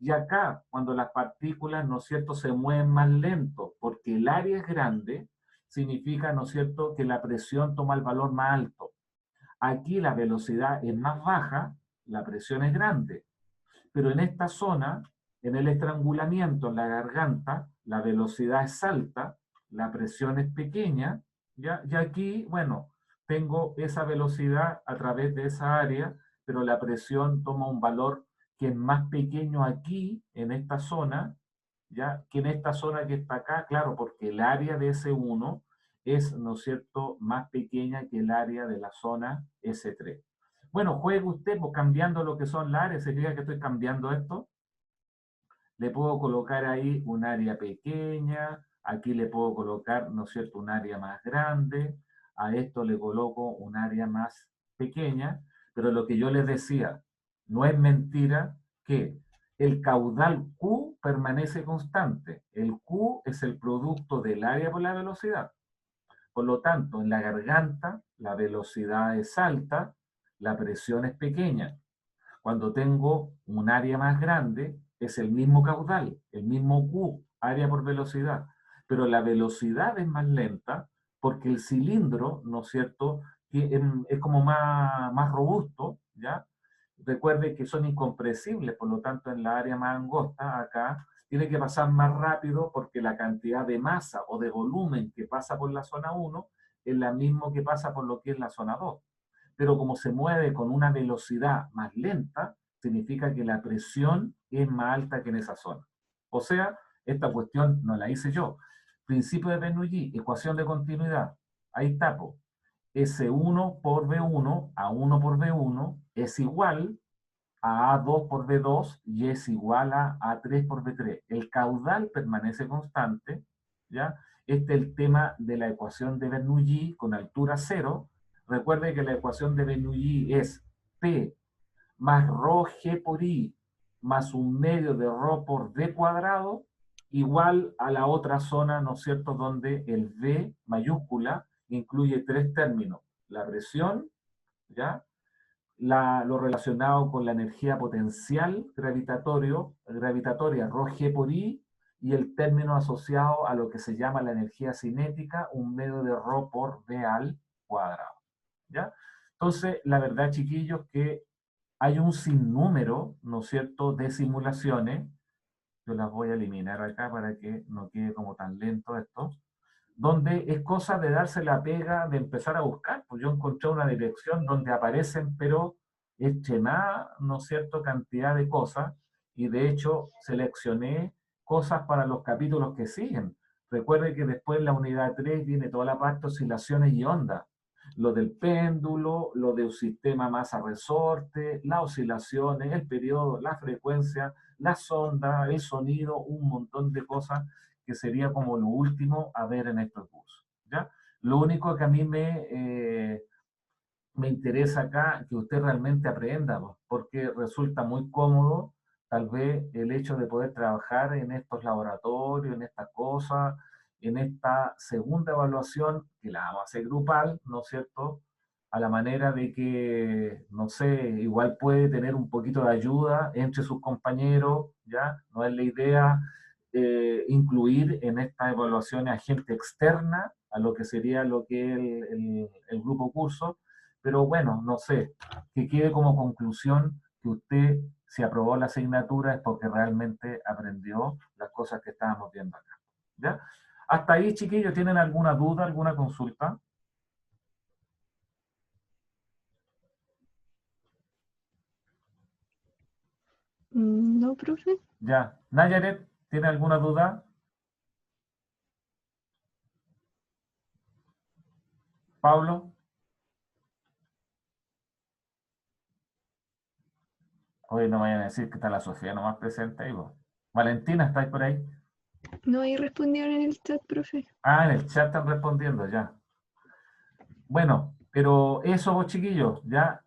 Y acá, cuando las partículas, ¿no es cierto?, se mueven más lento, porque el área es grande, significa, ¿no es cierto?, que la presión toma el valor más alto. Aquí la velocidad es más baja, la presión es grande. Pero en esta zona, en el estrangulamiento, en la garganta, la velocidad es alta, la presión es pequeña, ¿ya? Y aquí, bueno, tengo esa velocidad a través de esa área, pero la presión toma un valor que es más pequeño aquí, en esta zona, ¿ya?, que en esta zona que está acá, claro, porque el área de S1 es, ¿no es cierto?, más pequeña que el área de la zona S3. Bueno, juegue usted pues, cambiando lo que son las áreas. ¿Se fija que estoy cambiando esto? Le puedo colocar ahí un área pequeña, aquí le puedo colocar, ¿no es cierto?, un área más grande, a esto le coloco un área más pequeña, pero lo que yo les decía, no es mentira que el caudal Q permanece constante. El Q es el producto del área por la velocidad. Por lo tanto, en la garganta la velocidad es alta, la presión es pequeña. Cuando tengo un área más grande, es el mismo caudal, el mismo Q, área por velocidad, pero la velocidad es más lenta porque el cilindro, ¿no es cierto?, que es como más robusto, ¿ya? Recuerde que son incompresibles, por lo tanto, en la área más angosta, acá, tiene que pasar más rápido porque la cantidad de masa o de volumen que pasa por la zona 1 es la misma que pasa por lo que es la zona 2. Pero como se mueve con una velocidad más lenta, significa que la presión es más alta que en esa zona. O sea, esta cuestión no la hice yo. Principio de Bernoulli, ecuación de continuidad. Ahí está, po. S1 por B1, A1 por B1, es igual a A2 por B2 y es igual a A3 por B3. El caudal permanece constante, ¿ya? Este es el tema de la ecuación de Bernoulli con altura cero. Recuerde que la ecuación de Bernoulli es P más rho G por I más un medio de rho por D cuadrado igual a la otra zona, ¿no es cierto?, donde el V mayúscula incluye tres términos. La presión, ¿ya? Lo relacionado con la energía potencial gravitatoria, rho G por I, y el término asociado a lo que se llama la energía cinética, un medio de rho por V al cuadrado. ¿Ya? Entonces, la verdad, chiquillos, que hay un sinnúmero, ¿no es cierto?, de simulaciones. Yo las voy a eliminar acá para que no quede como tan lento esto, donde es cosa de darse la pega de empezar a buscar. Pues yo encontré una dirección donde aparecen, pero extremada, ¿no es cierto?, cantidad de cosas, y de hecho seleccioné cosas para los capítulos que siguen. Recuerde que después en la unidad 3 viene toda la parte de oscilaciones y ondas. Lo del péndulo, lo de un sistema masa-resorte, las oscilaciones, el periodo, la frecuencia, las ondas, el sonido, un montón de cosas que sería como lo último a ver en estos cursos, ¿ya? Lo único que a mí me interesa acá que usted realmente aprenda, porque resulta muy cómodo tal vez el hecho de poder trabajar en estos laboratorios, en estas cosas, en esta segunda evaluación, que la vamos a hacer grupal, ¿no es cierto?, a la manera de que, no sé, igual puede tener un poquito de ayuda entre sus compañeros, ¿ya? No es la idea incluir en estas evaluaciones a gente externa a lo que sería lo que es el grupo curso, pero bueno, no sé, que quede como conclusión que usted, si aprobó la asignatura, es porque realmente aprendió las cosas que estábamos viendo acá. ¿Ya? Hasta ahí, chiquillos, ¿tienen alguna duda, alguna consulta? No, profe. Ya. Nayaret, ¿tiene alguna duda? Pablo. Hoy no vayan a decir que está la Sofía nomás presente ahí, vos. Valentina, ¿estáis por ahí? No, ahí respondieron en el chat, profe. Ah, en el chat están respondiendo, ya. Bueno, pero eso vos, chiquillos, ya.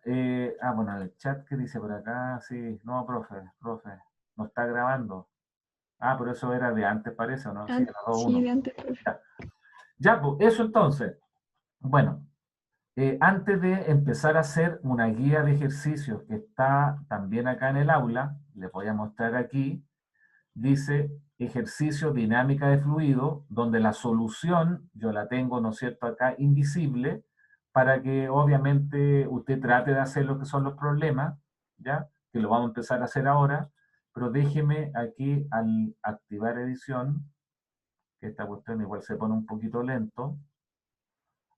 Bueno, el chat que dice por acá, sí, no, profe, no está grabando. Ah, pero eso era de antes, parece, ¿o no? Sí, era Sí, 2-1. de antes, profe. Ya, pues, eso entonces. Bueno, antes de empezar a hacer una guía de ejercicios que está también acá en el aula, les voy a mostrar aquí, dice ejercicio dinámica de fluido, donde la solución, yo la tengo, ¿no es cierto?, acá invisible, para que obviamente usted trate de hacer lo que son los problemas, ¿ya? Que lo vamos a empezar a hacer ahora, pero déjeme aquí al activar edición, que esta cuestión igual se pone un poquito lento,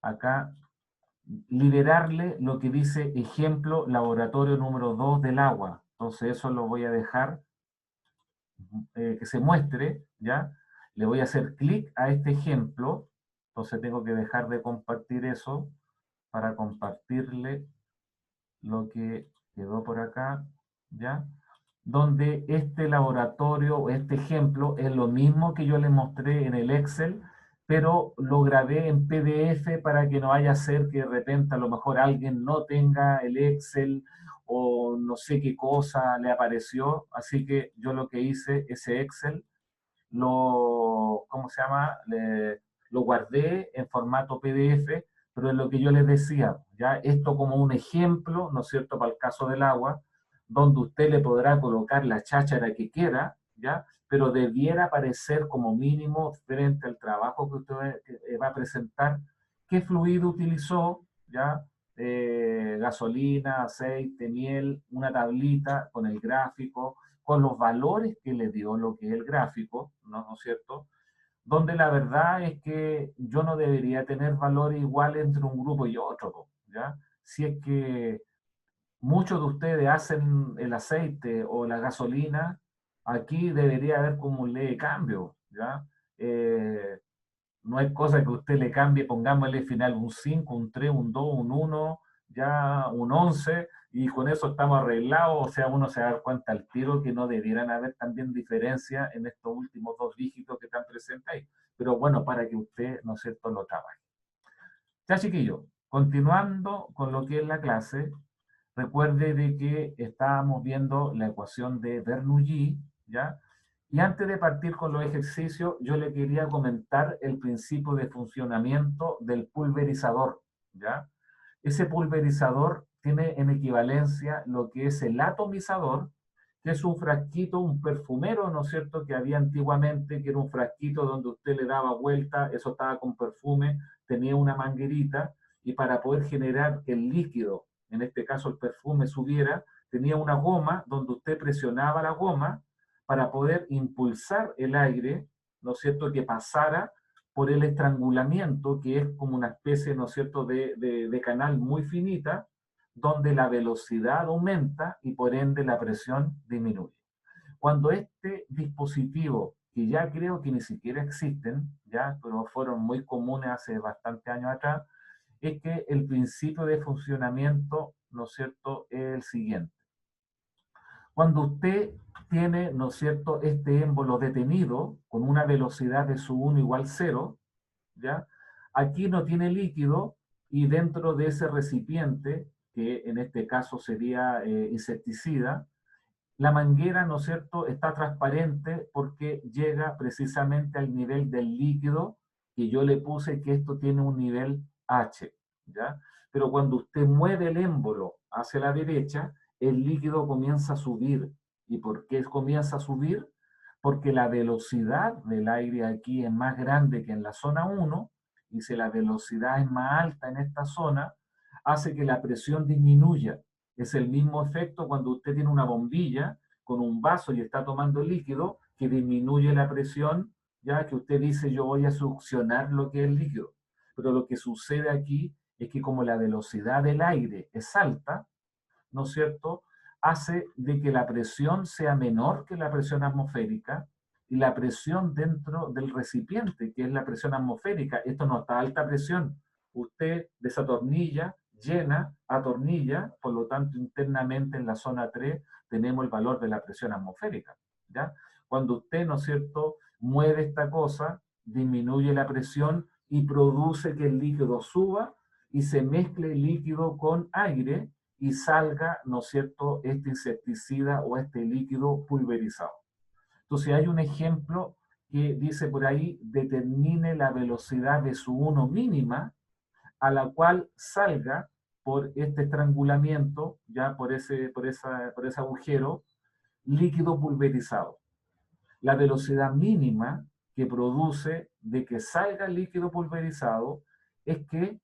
acá liberarle lo que dice ejemplo laboratorio número 2 del agua. Entonces eso lo voy a dejar que se muestre, ¿ya? Le voy a hacer clic a este ejemplo, Entonces tengo que dejar de compartir eso para compartirle lo que quedó por acá, ¿ya? Donde este laboratorio o este ejemplo es lo mismo que yo les mostré en el Excel, pero lo grabé en PDF para que no vaya a ser que de repente a lo mejor alguien no tenga el Excel o no sé qué cosa le apareció. Así que yo lo que hice, ese Excel, ¿cómo se llama? Lo guardé en formato PDF, pero es lo que yo les decía, ya esto como un ejemplo, ¿no es cierto?, para el caso del agua, donde usted le podrá colocar la cháchara que quiera, ¿ya? Pero debiera aparecer como mínimo frente al trabajo que usted va a presentar, qué fluido utilizó, ¿ya? Gasolina, aceite, miel, una tablita con el gráfico, con los valores que le dio lo que es el gráfico, ¿no es cierto? Donde la verdad es que yo no debería tener valores iguales entre un grupo y otro, ¿ya? Si es que muchos de ustedes hacen el aceite o la gasolina, aquí debería haber como un ley de cambio, ¿ya? No es cosa que usted le cambie, pongámosle final un 5, un 3, un 2, un 1, ya un 11, y con eso estamos arreglados, o sea, uno se da cuenta al tiro que no debieran haber también diferencia en estos últimos dos dígitos que están presentes ahí. Pero bueno, para que usted, ¿no es cierto?, lo trabaje. Ya, chiquillo, continuando con lo que es la clase, recuerde de que estábamos viendo la ecuación de Bernoulli, ¿ya? Y antes de partir con los ejercicios, yo le quería comentar el principio de funcionamiento del pulverizador, ¿ya? Ese pulverizador tiene en equivalencia lo que es el atomizador, que es un frasquito, un perfumero, ¿no es cierto?, que había antiguamente, que era un frasquito donde usted le daba vuelta, eso estaba con perfume, tenía una manguerita, y para poder generar el líquido, en este caso el perfume, subiera, tenía una goma donde usted presionaba la goma para poder impulsar el aire, ¿no es cierto?, que pasara por el estrangulamiento, que es como una especie, ¿no es cierto?, de canal muy finita, donde la velocidad aumenta y por ende la presión disminuye. Cuando este dispositivo, que ya creo que ni siquiera existen, ya, pero fueron muy comunes hace bastante años atrás, es que el principio de funcionamiento, ¿no es cierto?, es el siguiente. Cuando usted tiene, ¿no es cierto?, este émbolo detenido con una velocidad de su 1 igual 0, ¿ya? Aquí no tiene líquido y dentro de ese recipiente, que en este caso sería insecticida, la manguera, ¿no es cierto?, está transparente porque llega precisamente al nivel del líquido que yo le puse que esto tiene un nivel H, ¿ya? Pero cuando usted mueve el émbolo hacia la derecha, el líquido comienza a subir. ¿Y por qué comienza a subir? Porque la velocidad del aire aquí es más grande que en la zona 1, y si la velocidad es más alta en esta zona, hace que la presión disminuya. Es el mismo efecto cuando usted tiene una bombilla con un vaso y está tomando líquido, que disminuye la presión, ya que usted dice yo voy a succionar lo que es el líquido. Pero lo que sucede aquí es que como la velocidad del aire es alta, ¿no es cierto?, hace de que la presión sea menor que la presión atmosférica, y la presión dentro del recipiente, que es la presión atmosférica, esto no está a alta presión, usted desatornilla, llena, atornilla, por lo tanto internamente en la zona 3 tenemos el valor de la presión atmosférica, ¿ya? Cuando usted, ¿no es cierto?, mueve esta cosa, disminuye la presión y produce que el líquido suba y se mezcle el líquido con aire y salga, ¿no es cierto?, este insecticida o este líquido pulverizado. Entonces hay un ejemplo que dice por ahí, determine la velocidad de su 1 mínima a la cual salga por este estrangulamiento, ya por ese agujero, líquido pulverizado. La velocidad mínima que produce de que salga el líquido pulverizado es que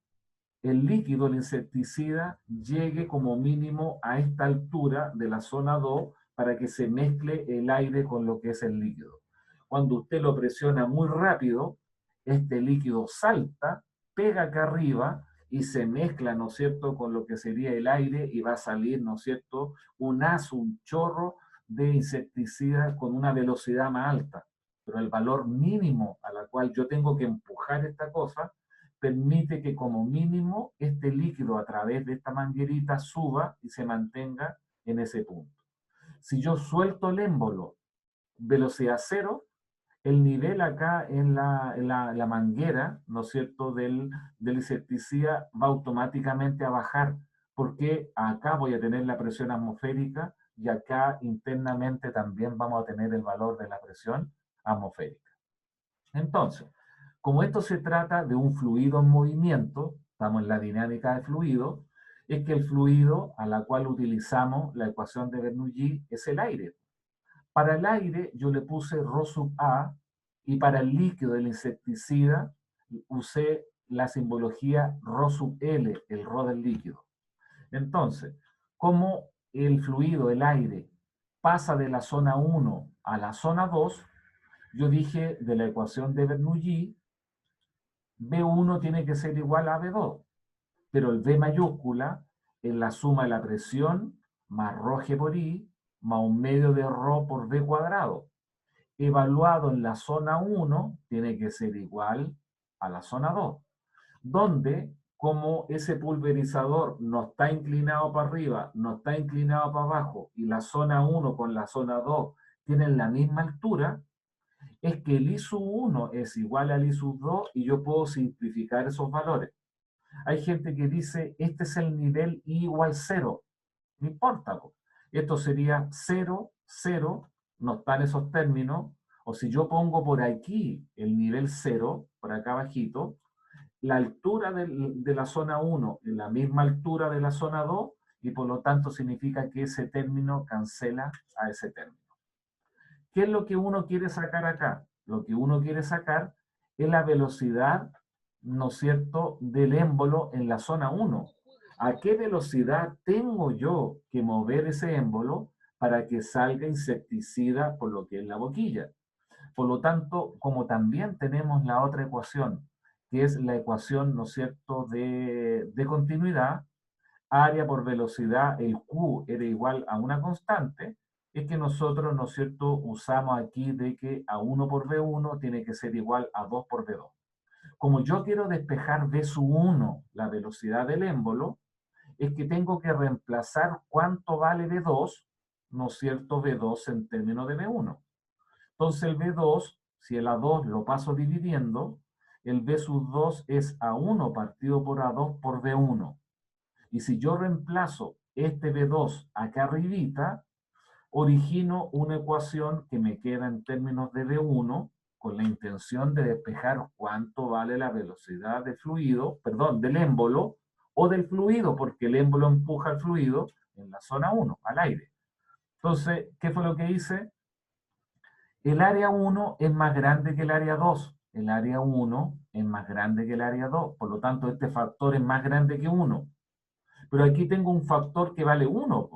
el líquido, el insecticida, llegue como mínimo a esta altura de la zona 2 para que se mezcle el aire con lo que es el líquido. Cuando usted lo presiona muy rápido, este líquido salta, pega acá arriba y se mezcla, ¿no es cierto?, con lo que sería el aire y va a salir, ¿no es cierto?, un haz, un chorro de insecticida con una velocidad más alta. Pero el valor mínimo a la cual yo tengo que empujar esta cosa permite que como mínimo este líquido a través de esta manguerita suba y se mantenga en ese punto. Si yo suelto el émbolo, velocidad cero, el nivel acá en la manguera, ¿no es cierto?, del insecticida va automáticamente a bajar, porque acá voy a tener la presión atmosférica y acá internamente también vamos a tener el valor de la presión atmosférica. Entonces, como esto se trata de un fluido en movimiento, estamos en la dinámica de fluido, es que el fluido a la cual utilizamos la ecuación de Bernoulli es el aire. Para el aire yo le puse ρ sub A y para el líquido del insecticida usé la simbología ρ sub L, el ρ del líquido. Entonces, como el fluido, el aire, pasa de la zona 1 a la zona 2, yo dije de la ecuación de Bernoulli, B1 tiene que ser igual a B2, pero el B mayúscula es la suma de la presión más ρg por I más un medio de ρ por B cuadrado. Evaluado en la zona 1 tiene que ser igual a la zona 2, donde como ese pulverizador no está inclinado para arriba, no está inclinado para abajo, y la zona 1 con la zona 2 tienen la misma altura, es que el I sub 1 es igual al I sub 2 y yo puedo simplificar esos valores. Hay gente que dice, este es el nivel I igual 0. No importa. Esto sería 0, 0, no están esos términos. O si yo pongo por aquí el nivel 0, por acá abajito, la altura de la zona 1 es la misma altura de la zona 2 y por lo tanto significa que ese término cancela a ese término. ¿Qué es lo que uno quiere sacar acá? Lo que uno quiere sacar es la velocidad, ¿no es cierto?, del émbolo en la zona 1. ¿A qué velocidad tengo yo que mover ese émbolo para que salga insecticida por lo que es la boquilla? Por lo tanto, como también tenemos la otra ecuación, que es la ecuación, ¿no es cierto?, de continuidad, área por velocidad, el Q era igual a una constante, es que nosotros, ¿no es cierto?, usamos aquí de que A1 por B1 tiene que ser igual a 2 por B2. Como yo quiero despejar B sub 1, la velocidad del émbolo, es que tengo que reemplazar cuánto vale B2, ¿no es cierto?, B2 en términos de B1. Entonces el B2, si el A2 lo paso dividiendo, el B sub 2 es A1 partido por A2 por B1. Y si yo reemplazo este B2 acá arribita, origino una ecuación que me queda en términos de B1 con la intención de despejar cuánto vale la velocidad del fluido, perdón, del émbolo o del fluido, porque el émbolo empuja al fluido en la zona 1, al aire. Entonces, ¿qué fue lo que hice? El área 1 es más grande que el área 2. El área 1 es más grande que el área 2. Por lo tanto, este factor es más grande que 1. Pero aquí tengo un factor que vale 1.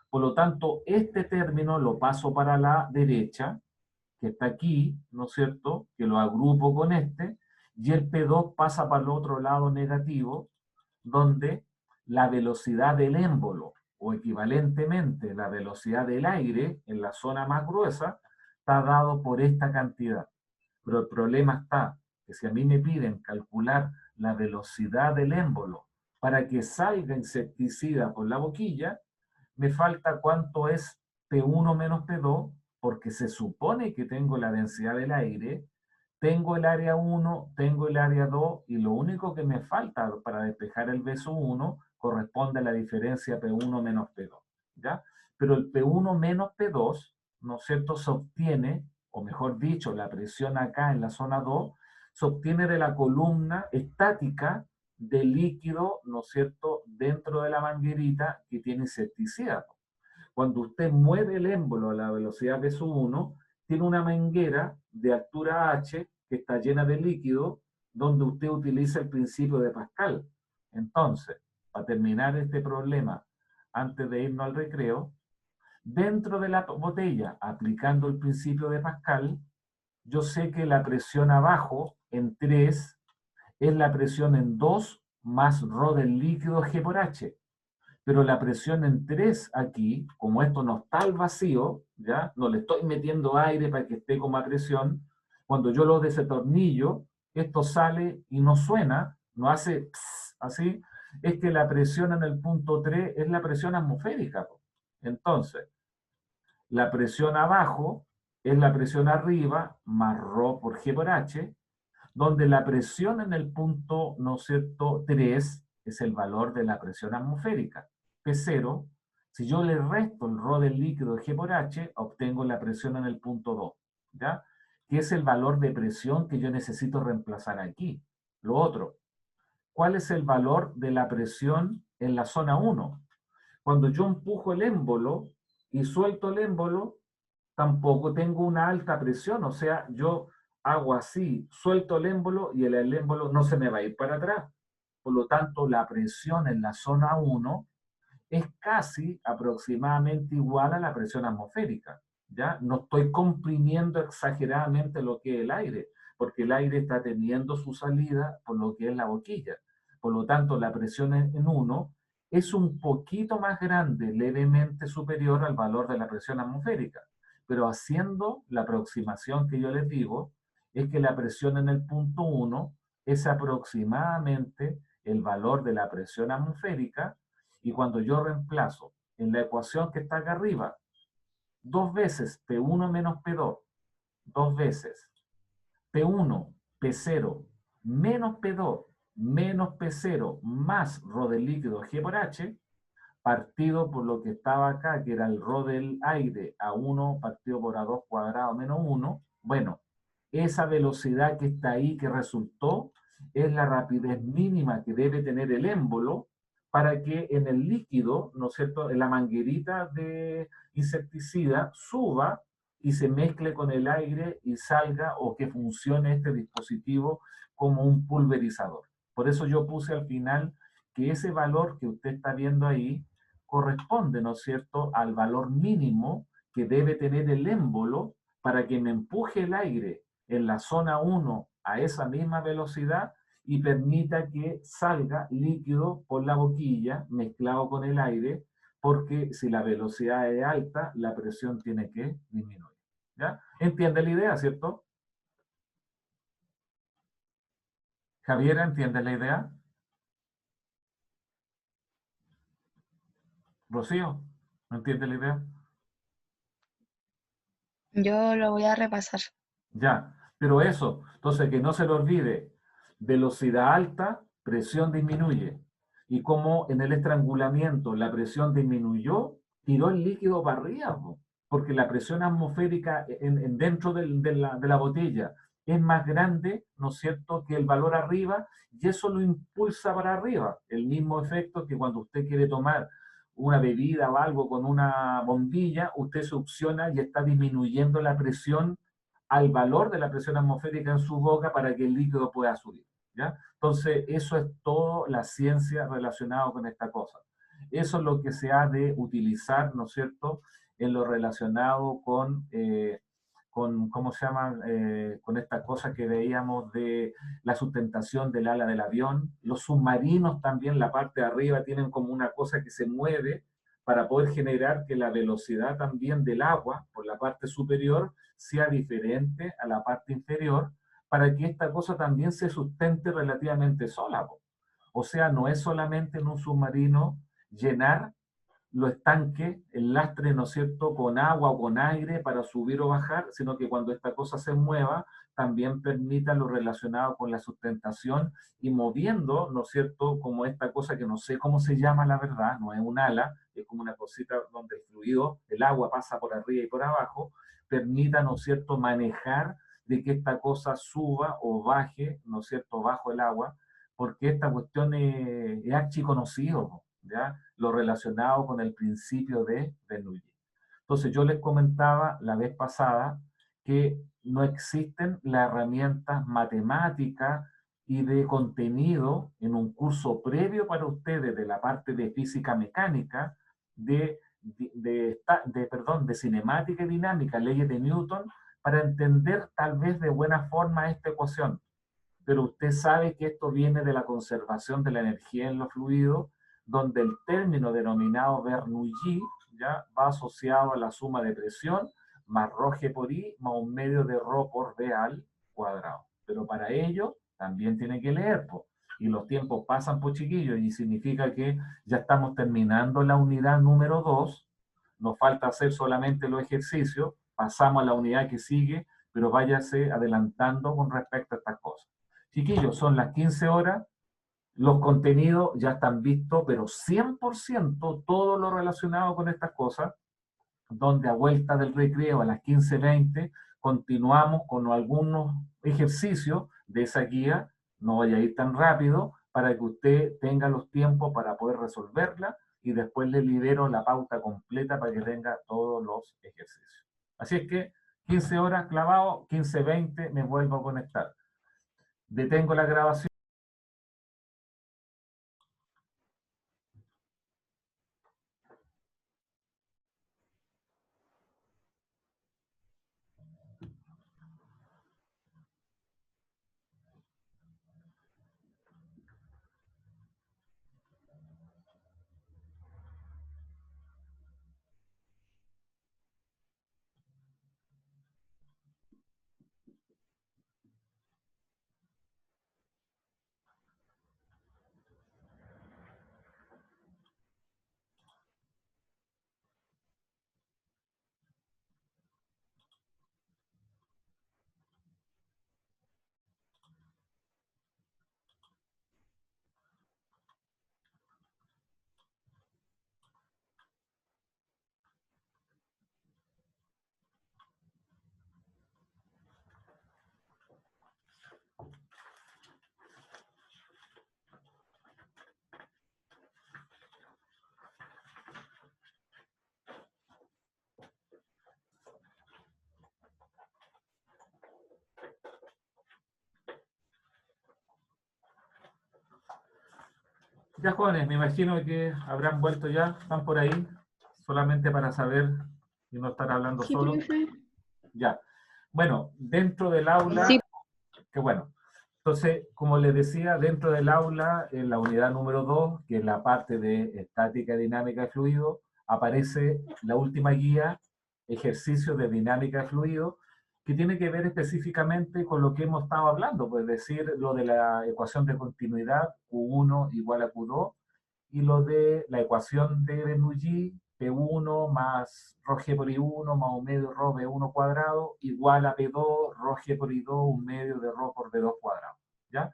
Por lo tanto, este término lo paso para la derecha, que está aquí, ¿no es cierto?, que lo agrupo con este, y el P2 pasa para el otro lado negativo, donde la velocidad del émbolo, o equivalentemente la velocidad del aire en la zona más gruesa, está dado por esta cantidad. Pero el problema está que si a mí me piden calcular la velocidad del émbolo para que salga insecticida por la boquilla, me falta cuánto es P1 menos P2, porque se supone que tengo la densidad del aire, tengo el área 1, tengo el área 2, y lo único que me falta para despejar el B sub 1 corresponde a la diferencia P1 menos P2, ¿ya? Pero el P1 menos P2, ¿no es cierto?, se obtiene, o mejor dicho, la presión acá en la zona 2, se obtiene de la columna estática del líquido, ¿no es cierto?, dentro de la manguerita que tiene insecticida. Cuando usted mueve el émbolo a la velocidad B sub 1, tiene una manguera de altura h que está llena de líquido, donde usted utiliza el principio de Pascal. Entonces, para terminar este problema, antes de irnos al recreo, dentro de la botella, aplicando el principio de Pascal, yo sé que la presión abajo, en 3, es la presión en 2 más ρ del líquido G por H. Pero la presión en 3 aquí, como esto no está al vacío, ¿ya? No le estoy metiendo aire para que esté como a presión, cuando yo lo desatornillo, esto sale y no suena, no hace pss, así, es que la presión en el punto 3 es la presión atmosférica. Entonces, la presión abajo es la presión arriba más ρ por G por H, donde la presión en el punto, ¿no es cierto?, 3 es el valor de la presión atmosférica. P0, si yo le resto el ρ del líquido de G por H, obtengo la presión en el punto 2, ¿ya? Que es el valor de presión que yo necesito reemplazar aquí. Lo otro, ¿cuál es el valor de la presión en la zona 1? Cuando yo empujo el émbolo y suelto el émbolo, tampoco tengo una alta presión, o sea, yo hago así, suelto el émbolo y el émbolo no se me va a ir para atrás. Por lo tanto, la presión en la zona 1 es casi aproximadamente igual a la presión atmosférica, ¿ya? No estoy comprimiendo exageradamente lo que es el aire, porque el aire está teniendo su salida por lo que es la boquilla. Por lo tanto, la presión en 1 es un poquito más grande, levemente superior al valor de la presión atmosférica. Pero haciendo la aproximación que yo les digo, es que la presión en el punto 1 es aproximadamente el valor de la presión atmosférica, y cuando yo reemplazo en la ecuación que está acá arriba, 2 veces P1 menos P2, 2 veces P1, P0 menos P2 menos P0 más ρ del líquido G por H, partido por lo que estaba acá, que era el ρ del aire, A1 partido por A2 cuadrado menos 1, bueno, esa velocidad que está ahí, que resultó, es la rapidez mínima que debe tener el émbolo para que en el líquido, ¿no es cierto?, en la manguerita de insecticida suba y se mezcle con el aire y salga, o que funcione este dispositivo como un pulverizador. Por eso yo puse al final que ese valor que usted está viendo ahí corresponde, ¿no es cierto?, al valor mínimo que debe tener el émbolo para que me empuje el aire en la zona 1 a esa misma velocidad y permita que salga líquido por la boquilla mezclado con el aire, porque si la velocidad es alta, la presión tiene que disminuir. ¿Ya? ¿Entiende la idea, cierto? Javiera, ¿entiende la idea? Rocío, ¿no entiende la idea? Yo lo voy a repasar. Ya, pero eso, entonces que no se le olvide, velocidad alta, presión disminuye. Y como en el estrangulamiento la presión disminuyó, tiró el líquido para arriba, porque la presión atmosférica dentro de la botella es más grande, ¿no es cierto?, que el valor arriba, y eso lo impulsa para arriba. El mismo efecto que cuando usted quiere tomar una bebida o algo con una bombilla, usted succiona y está disminuyendo la presión al valor de la presión atmosférica en su boca para que el líquido pueda subir, ¿ya? Entonces, eso es todo la ciencia relacionada con esta cosa. Eso es lo que se ha de utilizar, ¿no es cierto?, en lo relacionado con ¿cómo se llama?, con esta cosa que veíamos de la sustentación del ala del avión. Los submarinos también, la parte de arriba, tienen como una cosa que se mueve para poder generar que la velocidad también del agua por la parte superior sea diferente a la parte inferior, para que esta cosa también se sustente relativamente sola. O sea, no es solamente en un submarino llenar los estanques, el lastre, ¿no es cierto?, con agua o con aire para subir o bajar, sino que cuando esta cosa se mueva, también permita lo relacionado con la sustentación y moviendo, ¿no es cierto?, como esta cosa que no sé cómo se llama, la verdad, no es un ala, es como una cosita donde el fluido, el agua pasa por arriba y por abajo, permita, ¿no es cierto?, manejar de que esta cosa suba o baje, ¿no es cierto?, bajo el agua, porque esta cuestión es archiconocido, ¿ya?, lo relacionado con el principio de Bernoulli. Entonces yo les comentaba la vez pasada que no existen las herramientas matemáticas y de contenido en un curso previo para ustedes de la parte de física mecánica, de cinemática y dinámica, leyes de Newton, para entender tal vez de buena forma esta ecuación. Pero usted sabe que esto viene de la conservación de la energía en los fluidos, donde el término denominado Bernoulli ya va asociado a la suma de presión más ρ por I más un medio de ρ por B al cuadrado. Pero para ello también tiene que leer, y los tiempos pasan, por chiquillos, y significa que ya estamos terminando la unidad número 2, nos falta hacer solamente los ejercicios, pasamos a la unidad que sigue, pero váyase adelantando con respecto a estas cosas. Chiquillos, son las 15 horas, los contenidos ya están vistos, pero 100% todo lo relacionado con estas cosas, donde a vuelta del recreo a las 15:20 continuamos con algunos ejercicios de esa guía, no vaya a ir tan rápido, para que usted tenga los tiempos para poder resolverla y después le libero la pauta completa para que tenga todos los ejercicios. Así es que 15 horas clavado, 15:20 me vuelvo a conectar. Detengo la grabación. Ya, jóvenes, me imagino que habrán vuelto ya, están por ahí, solamente para saber y no estar hablando Sí, solo. profe. Ya. Bueno, dentro del aula, Sí. qué bueno. Entonces, como les decía, dentro del aula, en la unidad número 2, que es la parte de estática, dinámica de fluido, aparece la última guía, ejercicio de dinámica de fluido, que tiene que ver específicamente con lo que hemos estado hablando, pues decir, lo de la ecuación de continuidad, Q1 igual a Q2, y lo de la ecuación de Bernoulli, P1 más rho G por I1 más un medio rho B1 cuadrado, igual a P2, rho G por I2, un medio de rho por B2 cuadrado. ¿Ya?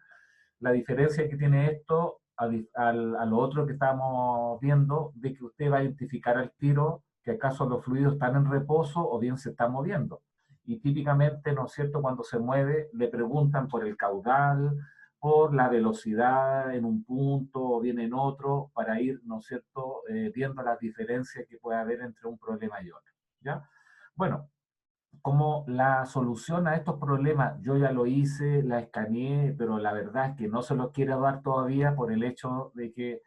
La diferencia que tiene esto a lo otro que estamos viendo, de que usted va a identificar al tiro que acaso los fluidos están en reposo o bien se están moviendo. Y típicamente, ¿no es cierto?, cuando se mueve, le preguntan por el caudal, por la velocidad en un punto o bien en otro, para ir, ¿no es cierto?, viendo las diferencias que puede haber entre un problema y otro. ¿Ya? Bueno, como la solución a estos problemas, yo ya lo hice, la escaneé, pero la verdad es que no se los quiero dar todavía por el hecho de que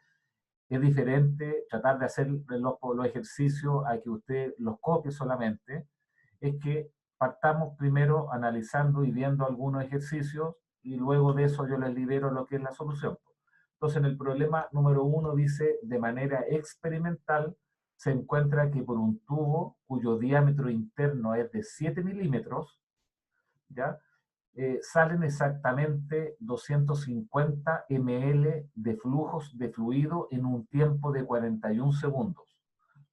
es diferente tratar de hacer los ejercicios a que usted los copie solamente, es que partamos primero analizando y viendo algunos ejercicios y luego de eso yo les libero lo que es la solución. Entonces en el problema número 1 dice, de manera experimental, se encuentra que por un tubo cuyo diámetro interno es de 7 milímetros, ¿ya? Salen exactamente 250 ml de flujos de fluido en un tiempo de 41 segundos.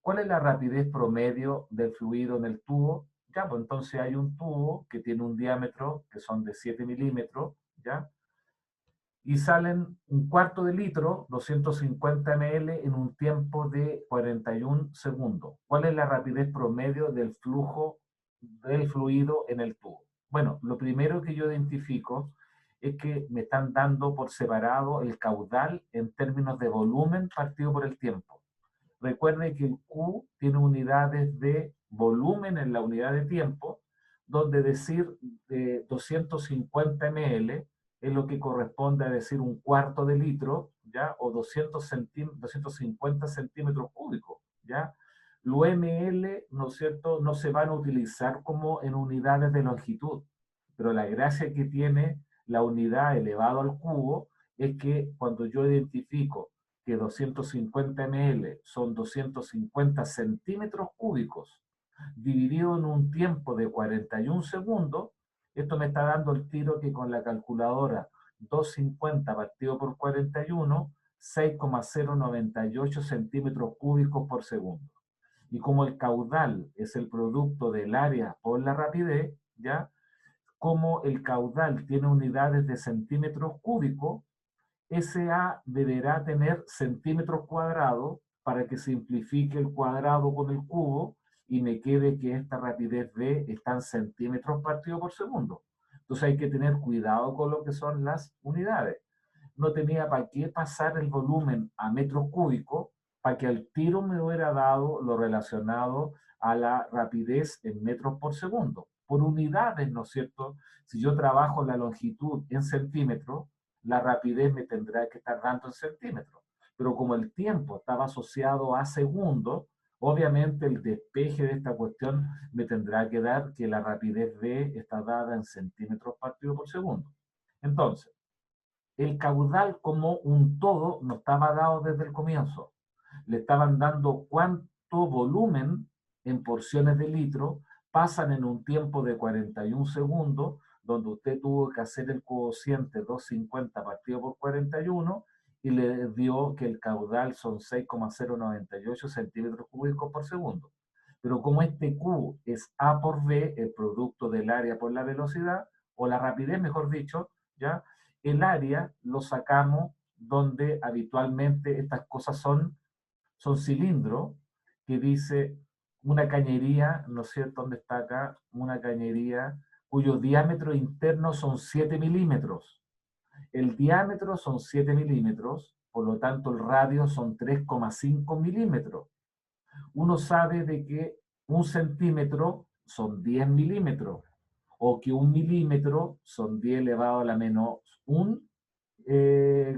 ¿Cuál es la rapidez promedio del fluido en el tubo? Ya, pues entonces hay un tubo que tiene un diámetro que son de 7 milímetros, ¿ya? Y salen un cuarto de litro, 250 ml, en un tiempo de 41 segundos. ¿Cuál es la rapidez promedio del flujo del fluido en el tubo? Bueno, lo primero que yo identifico es que me están dando por separado el caudal en términos de volumen partido por el tiempo. Recuerde que el Q tiene unidades de volumen en la unidad de tiempo, donde decir 250 ml es lo que corresponde a decir un cuarto de litro, ¿ya? O 250 centímetros cúbicos, ¿ya? Los ml, ¿no es cierto?, no se van a utilizar como en unidades de longitud, pero la gracia que tiene la unidad elevado al cubo es que cuando yo identifico que 250 ml son 250 centímetros cúbicos, dividido en un tiempo de 41 segundos, esto me está dando el tiro que con la calculadora 250 partido por 41, 6,098 centímetros cúbicos por segundo. Y como el caudal es el producto del área por la rapidez, ¿ya? Como el caudal tiene unidades de centímetros cúbicos, SA deberá tener centímetros cuadrados para que simplifique el cuadrado con el cubo y me quede que esta rapidez V está en centímetros partido por segundo. Entonces hay que tener cuidado con lo que son las unidades. No tenía para qué pasar el volumen a metros cúbicos para que al tiro me hubiera dado lo relacionado a la rapidez en metros por segundo. Por unidades, ¿no es cierto? Si yo trabajo la longitud en centímetros, la rapidez me tendrá que estar dando en centímetros. Pero como el tiempo estaba asociado a segundos, obviamente el despeje de esta cuestión me tendrá que dar que la rapidez V está dada en centímetros partido por segundo. Entonces, el caudal como un todo no estaba dado desde el comienzo. Le estaban dando cuánto volumen en porciones de litro pasan en un tiempo de 41 segundos, donde usted tuvo que hacer el cociente 250 partido por 41 y le dio que el caudal son 6,098 centímetros cúbicos por segundo. Pero como este Q es A por V, el producto del área por la velocidad, o la rapidez, mejor dicho, ¿ya? El área lo sacamos donde habitualmente estas cosas son cilindros, que dice una cañería, ¿no es cierto? ¿Dónde está acá? Una cañería cuyo diámetro interno son 7 milímetros. El diámetro son 7 milímetros, por lo tanto el radio son 3,5 milímetros. Uno sabe de que un centímetro son 10 milímetros, o que un milímetro son 10 elevado a la menos 1,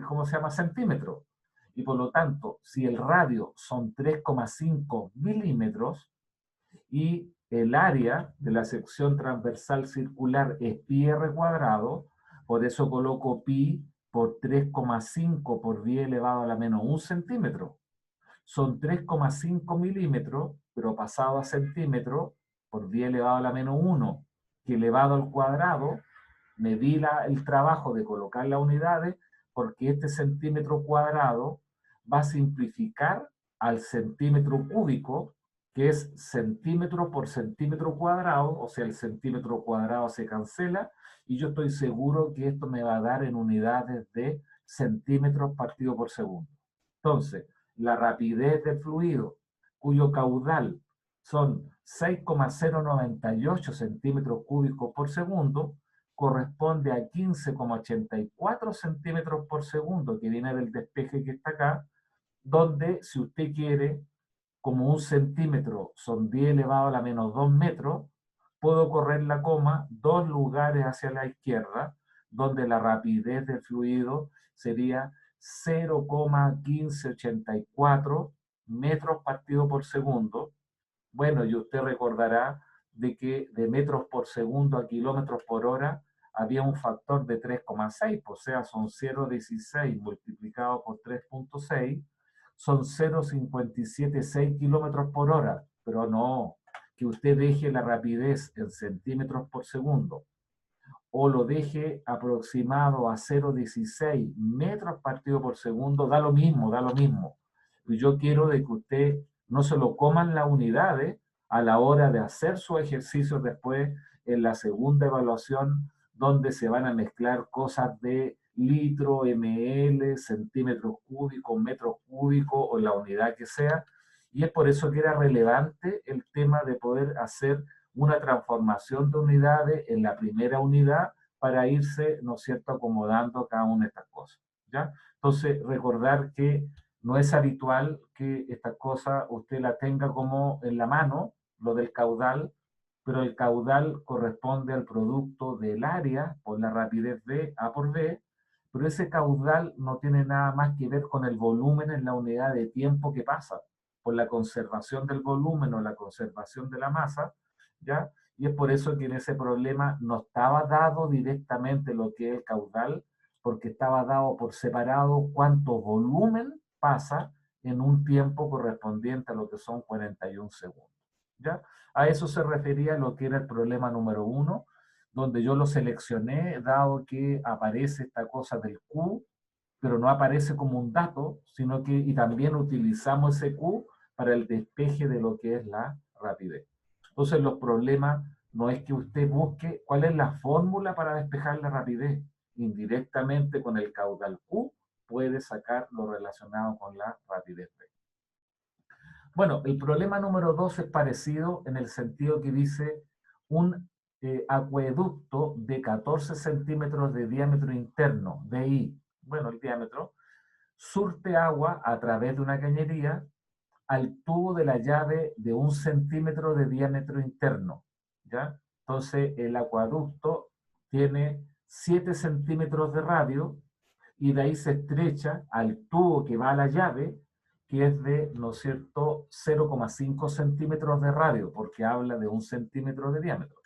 ¿cómo se llama? Centímetro. Y por lo tanto, si el radio son 3,5 milímetros y el área de la sección transversal circular es pi r cuadrado, por eso coloco pi por 3,5 por 10 elevado a la menos 1 centímetro. Son 3,5 milímetros, pero pasado a centímetro, por 10 elevado a la menos 1, que elevado al cuadrado, me di el trabajo de colocar las unidades, porque este centímetro cuadrado va a simplificar al centímetro cúbico, que es centímetro por centímetro cuadrado, o sea, el centímetro cuadrado se cancela, y yo estoy seguro que esto me va a dar en unidades de centímetros partido por segundo. Entonces, la rapidez del fluido, cuyo caudal son 6,098 centímetros cúbicos por segundo, corresponde a 15,84 centímetros por segundo, que viene del despeje que está acá, donde si usted quiere, como un centímetro son 10 elevado a la menos 2 metros, puedo correr la coma 2 lugares hacia la izquierda, donde la rapidez del fluido sería 0,1584 metros partido por segundo. Bueno, y usted recordará de que de metros por segundo a kilómetros por hora había un factor de 3,6, o sea, son 0,16 multiplicado por 3,6, son 0,576 kilómetros por hora, pero no, que usted deje la rapidez en centímetros por segundo o lo deje aproximado a 0,16 metros partido por segundo, da lo mismo, da lo mismo. Y yo quiero de que usted no se lo coman las unidades a la hora de hacer su ejercicio después en la segunda evaluación, donde se van a mezclar cosas de litro, ml, centímetros cúbicos, metros cúbicos o la unidad que sea. Y es por eso que era relevante el tema de poder hacer una transformación de unidades en la primera unidad para irse, ¿no es cierto?, acomodando cada una de estas cosas, ¿ya? Entonces, recordar que no es habitual que estas cosas usted la tenga como en la mano, lo del caudal, pero el caudal corresponde al producto del área por la rapidez V, A por V, pero ese caudal no tiene nada más que ver con el volumen en la unidad de tiempo que pasa, por la conservación del volumen o la conservación de la masa, ¿ya? Y es por eso que en ese problema no estaba dado directamente lo que es el caudal, porque estaba dado por separado cuánto volumen pasa en un tiempo correspondiente a lo que son 41 segundos, ¿ya? A eso se refería lo que era el problema número 1, donde yo lo seleccioné, dado que aparece esta cosa del Q, pero no aparece como un dato, sino que y también utilizamos ese Q para el despeje de lo que es la rapidez. Entonces los problemas no es que usted busque cuál es la fórmula para despejar la rapidez. Indirectamente con el caudal Q puede sacar lo relacionado con la rapidez P. Bueno, el problema número 2 es parecido en el sentido que dice un acueducto de 14 centímetros de diámetro interno, DI, bueno, el diámetro, surte agua a través de una cañería al tubo de la llave de 1 centímetro de diámetro interno, ¿ya? Entonces, el acueducto tiene 7 centímetros de radio y de ahí se estrecha al tubo que va a la llave, que es de, ¿no es cierto?, 0,5 centímetros de radio, porque habla de 1 centímetro de diámetro.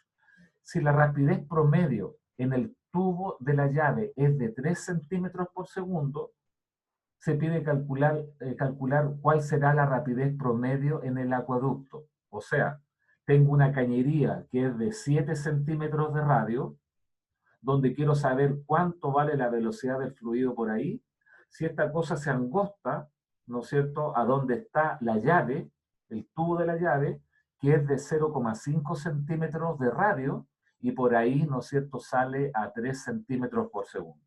Si la rapidez promedio en el tubo de la llave es de 3 centímetros por segundo, se pide calcular cuál será la rapidez promedio en el acueducto. O sea, tengo una cañería que es de 7 centímetros de radio, donde quiero saber cuánto vale la velocidad del fluido por ahí. Si esta cosa se angosta, ¿no es cierto?, a donde está la llave, el tubo de la llave, que es de 0,5 centímetros de radio, y por ahí, ¿no es cierto?, sale a 3 centímetros por segundo.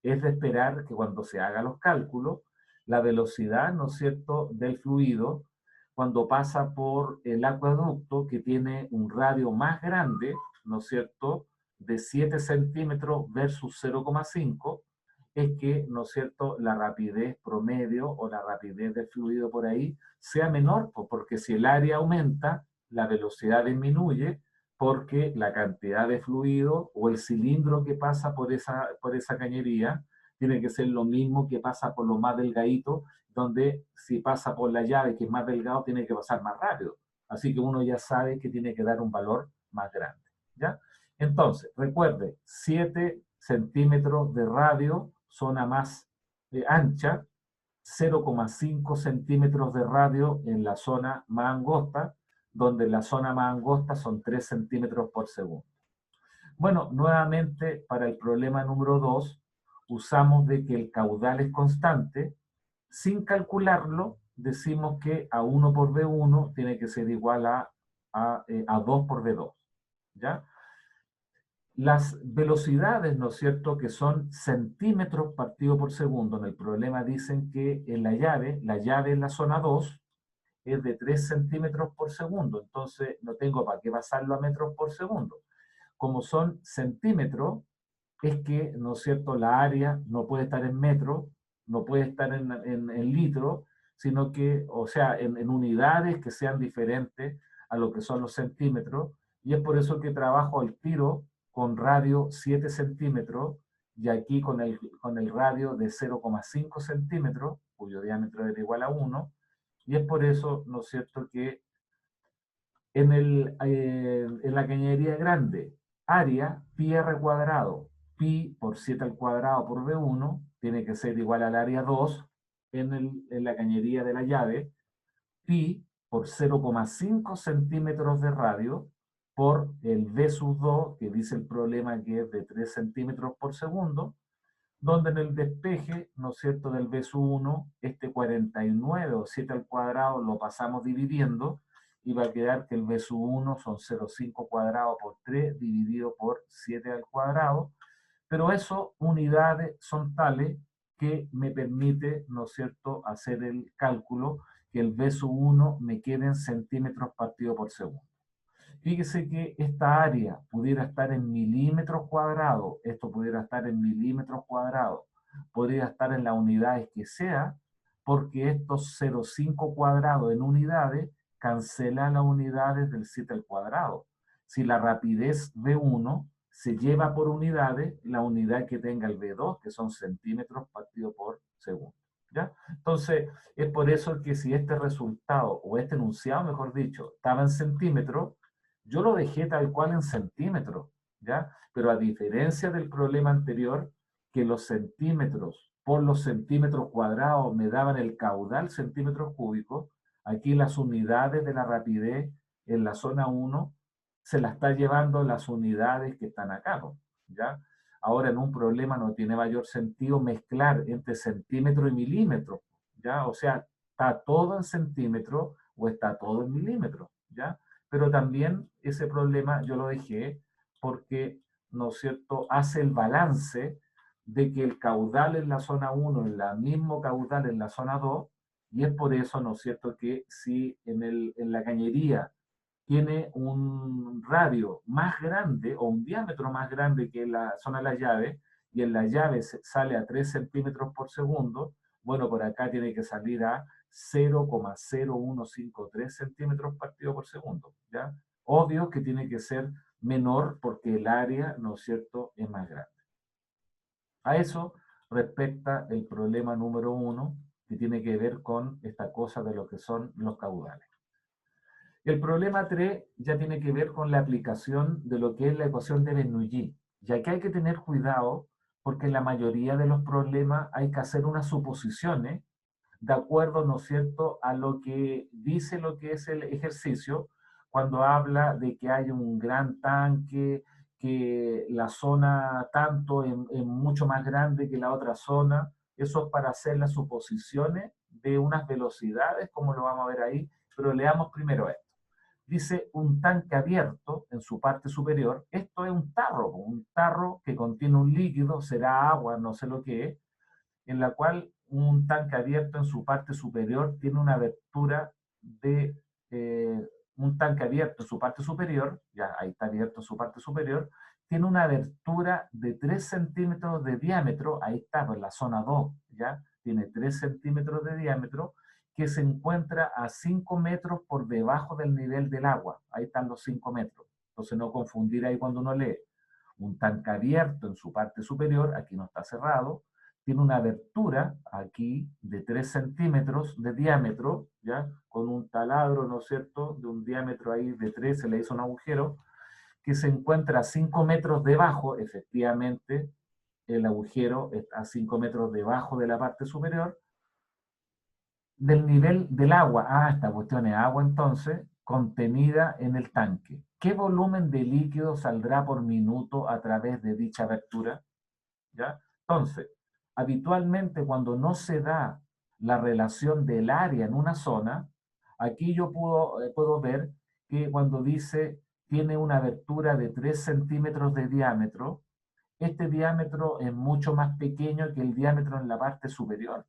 Es de esperar que cuando se hagan los cálculos, la velocidad, ¿no es cierto?, del fluido, cuando pasa por el acueducto, que tiene un radio más grande, ¿no es cierto?, de 7 centímetros versus 0,5, es que, ¿no es cierto?, la rapidez promedio o la rapidez del fluido por ahí sea menor, porque si el área aumenta, la velocidad disminuye, porque la cantidad de fluido o el cilindro que pasa por esa cañería tiene que ser lo mismo que pasa por lo más delgadito, donde si pasa por la llave que es más delgado, tiene que pasar más rápido. Así que uno ya sabe que tiene que dar un valor más grande, ¿ya? Entonces, recuerde, 7 centímetros de radio, zona más ancha, 0,5 centímetros de radio en la zona más angosta, donde la zona más angosta son 3 centímetros por segundo. Bueno, nuevamente para el problema número 2, usamos de que el caudal es constante. Sin calcularlo, decimos que A1 por B1 tiene que ser igual a 2 por B2. ¿Ya? Las velocidades, ¿no es cierto?, que son centímetros partido por segundo, en el problema dicen que en la llave en la zona 2 es de 3 centímetros por segundo, entonces no tengo para qué pasarlo a metros por segundo. Como son centímetros, es que, ¿no es cierto?, la área no puede estar en metro, no puede estar en litro, sino que, o sea, en unidades que sean diferentes a lo que son los centímetros, y es por eso que trabajo al tiro con radio 7 centímetros, y aquí con el radio de 0,5 centímetros, cuyo diámetro es igual a 1, y es por eso, ¿no es cierto?, que en la cañería grande, área pi r cuadrado, pi por 7 al cuadrado por B1, tiene que ser igual al área 2 en la cañería de la llave, pi por 0,5 centímetros de radio por el V sub 2, que dice el problema que es de 3 centímetros por segundo, donde en el despeje, ¿no es cierto?, del V sub 1, este 49 o 7 al cuadrado lo pasamos dividiendo, y va a quedar que el V sub 1 son 0,5 cuadrado por 3 dividido por 7 al cuadrado, pero eso, unidades, son tales que me permite, ¿no es cierto?, hacer el cálculo que el V sub 1 me quede en centímetros partido por segundo. Fíjese que esta área pudiera estar en milímetros cuadrados, esto pudiera estar en milímetros cuadrados, podría estar en las unidades que sea, porque estos 0,5 cuadrados en unidades cancelan las unidades del 7 al cuadrado. Si la rapidez V1 se lleva por unidades, la unidad que tenga el V2, que son centímetros partido por segundo. ¿Ya? Entonces, es por eso que si este resultado, o este enunciado, mejor dicho, estaba en centímetros, yo lo dejé tal cual en centímetros, ¿ya? Pero a diferencia del problema anterior, que los centímetros por los centímetros cuadrados me daban el caudal centímetros cúbicos, aquí las unidades de la rapidez en la zona 1 se la está llevando las unidades que están acá, ¿ya? Ahora en un problema no tiene mayor sentido mezclar entre centímetro y milímetro, ¿ya? O sea, está todo en centímetro o está todo en milímetro, ¿ya? Pero también ese problema yo lo dejé porque, ¿no es cierto?, hace el balance de que el caudal en la zona 1 es el mismo caudal en la zona 2, y es por eso, ¿no es cierto?, que si en la cañería tiene un radio más grande o un diámetro más grande que la zona de la llave, y en la llave sale a 3 centímetros por segundo, bueno, por acá tiene que salir a 0,0153 centímetros partido por segundo, ¿ya? Obvio que tiene que ser menor porque el área, ¿no es cierto?, es más grande. A eso respecta el problema número 1, que tiene que ver con esta cosa de lo que son los caudales. El problema 3 ya tiene que ver con la aplicación de lo que es la ecuación de Bernoulli. Y aquí hay que tener cuidado porque en la mayoría de los problemas hay que hacer unas suposiciones de acuerdo, ¿no es cierto?, a lo que dice lo que es el ejercicio, cuando habla de que hay un gran tanque, que la zona tanto es mucho más grande que la otra zona. Eso es para hacer las suposiciones de unas velocidades, como lo vamos a ver ahí, pero leamos primero esto. Dice un tanque abierto en su parte superior. Esto es un tarro que contiene un líquido, será agua, no sé lo que es, en la cual un tanque abierto en su parte superior tiene una abertura de, un tanque abierto en su parte superior, ya ahí está abierto en su parte superior, tiene una abertura de 3 centímetros de diámetro, ahí está, en la zona 2, ya, tiene 3 centímetros de diámetro, que se encuentra a 5 metros por debajo del nivel del agua, ahí están los 5 metros, entonces no confundir ahí cuando uno lee. Un tanque abierto en su parte superior, aquí no está cerrado, tiene una abertura aquí de 3 centímetros de diámetro, ¿ya? Con un taladro, ¿no es cierto?, de un diámetro ahí de 3, se le hizo un agujero, que se encuentra a 5 metros debajo, efectivamente, el agujero está a 5 metros debajo de la parte superior, del nivel del agua. Ah, esta cuestión es agua entonces, contenida en el tanque. ¿Qué volumen de líquido saldrá por minuto a través de dicha abertura? ¿Ya? Entonces, habitualmente cuando no se da la relación del área en una zona, aquí yo puedo ver que cuando dice tiene una abertura de 3 centímetros de diámetro, este diámetro es mucho más pequeño que el diámetro en la parte superior.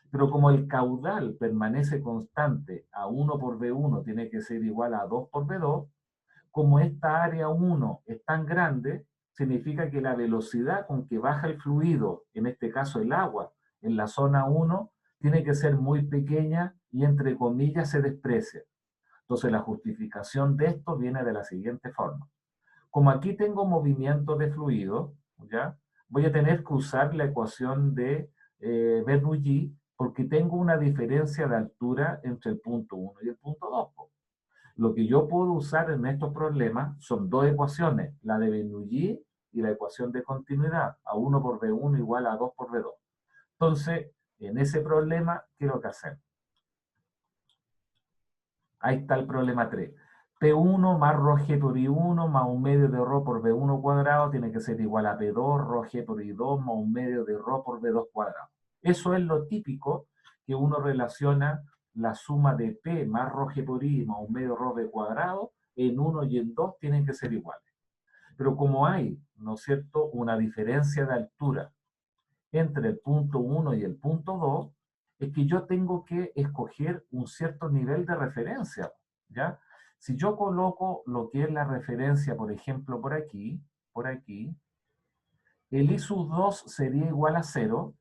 Pero como el caudal permanece constante a 1 por B1 tiene que ser igual a 2 por B2, como esta área 1 es tan grande, significa que la velocidad con que baja el fluido, en este caso el agua, en la zona 1, tiene que ser muy pequeña y entre comillas se desprecia. Entonces la justificación de esto viene de la siguiente forma. Como aquí tengo movimiento de fluido, ¿ya? Voy a tener que usar la ecuación de Bernoulli porque tengo una diferencia de altura entre el punto 1 y el punto 2. Lo que yo puedo usar en estos problemas son dos ecuaciones, la de Bernoulli y la ecuación de continuidad, A1 por B1 igual a 2 por B2. Entonces, en ese problema, ¿qué es lo que hacemos? Ahí está el problema 3. P1 más ρg por I1 más un medio de ρ por B1 cuadrado tiene que ser igual a P2, ρg por I2 más un medio de ρ por B2 cuadrado. Eso es lo típico que uno relaciona la suma de P más ρg por I más un medio ρ cuadrado, en 1 y en 2 tienen que ser iguales. Pero como hay, ¿no es cierto?, una diferencia de altura entre el punto 1 y el punto 2, es que yo tengo que escoger un cierto nivel de referencia, ¿ya? Si yo coloco lo que es la referencia, por ejemplo, por aquí, el ISU2 sería igual a 0,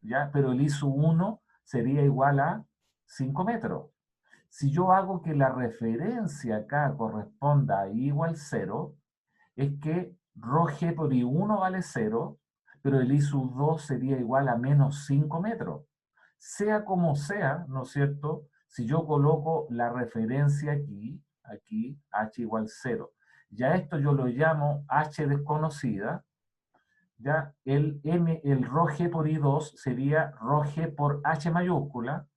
¿ya? Pero el ISU1 sería igual a 5 metros. Si yo hago que la referencia acá corresponda a I igual 0, es que ρg por I1 vale 0, pero el ISU2 sería igual a menos 5 metros. Sea como sea, ¿no es cierto? Si yo coloco la referencia aquí, h igual 0, ya esto yo lo llamo h desconocida, ya el ρg por I2 sería ρg por h mayúscula,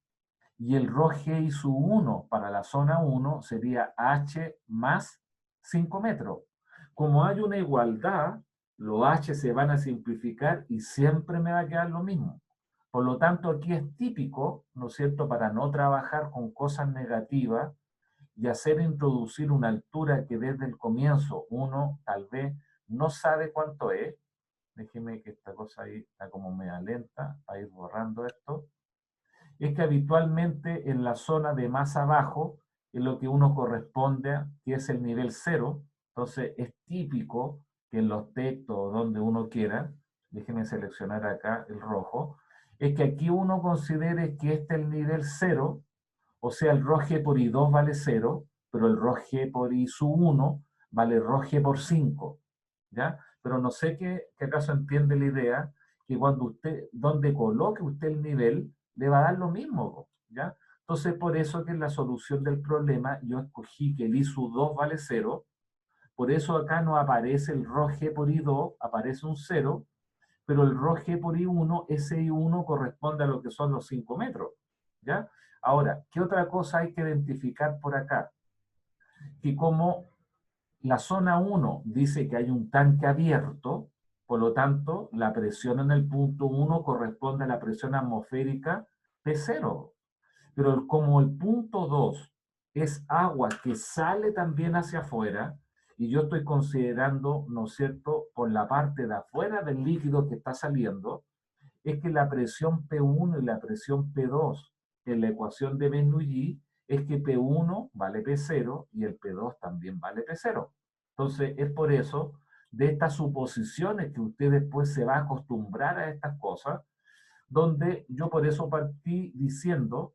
y el ρg ISU1 para la zona 1 sería h más 5 metros. Como hay una igualdad, los h se van a simplificar y siempre me va a quedar lo mismo. Por lo tanto, aquí es típico, ¿no es cierto?, para no trabajar con cosas negativas y hacer introducir una altura que desde el comienzo uno tal vez no sabe cuánto es. Déjeme que esta cosa ahí está como media lenta, para ir borrando esto. Es que habitualmente en la zona de más abajo es lo que uno corresponde a, que es el nivel 0. Entonces es típico que en los textos o donde uno quiera, déjenme seleccionar acá el rojo, es que aquí uno considere que este es el nivel 0, o sea, el rho g por i2 vale 0, pero el rho g por i sub 1 vale rho g por 5, ¿ya? Pero no sé que acaso entiende la idea, que cuando usted, donde coloque usted el nivel, le va a dar lo mismo, ¿ya? Entonces, por eso que en la solución del problema yo escogí que el i sub 2 vale 0, por eso acá no aparece el rho g por i2, aparece un 0, pero el rho g por i1, ese i1 corresponde a lo que son los 5 metros, ¿ya? Ahora, ¿qué otra cosa hay que identificar por acá? Que como la zona 1 dice que hay un tanque abierto, por lo tanto, la presión en el punto 1 corresponde a la presión atmosférica P0. Pero como el punto 2 es agua que sale también hacia afuera, y yo estoy considerando, ¿no es cierto?, por la parte de afuera del líquido que está saliendo, es que la presión P1 y la presión P2 en la ecuación de Bernoulli es que P1 vale P0 y el P2 también vale P0. Entonces, es por eso, de estas suposiciones que usted después se va a acostumbrar a estas cosas, donde yo por eso partí diciendo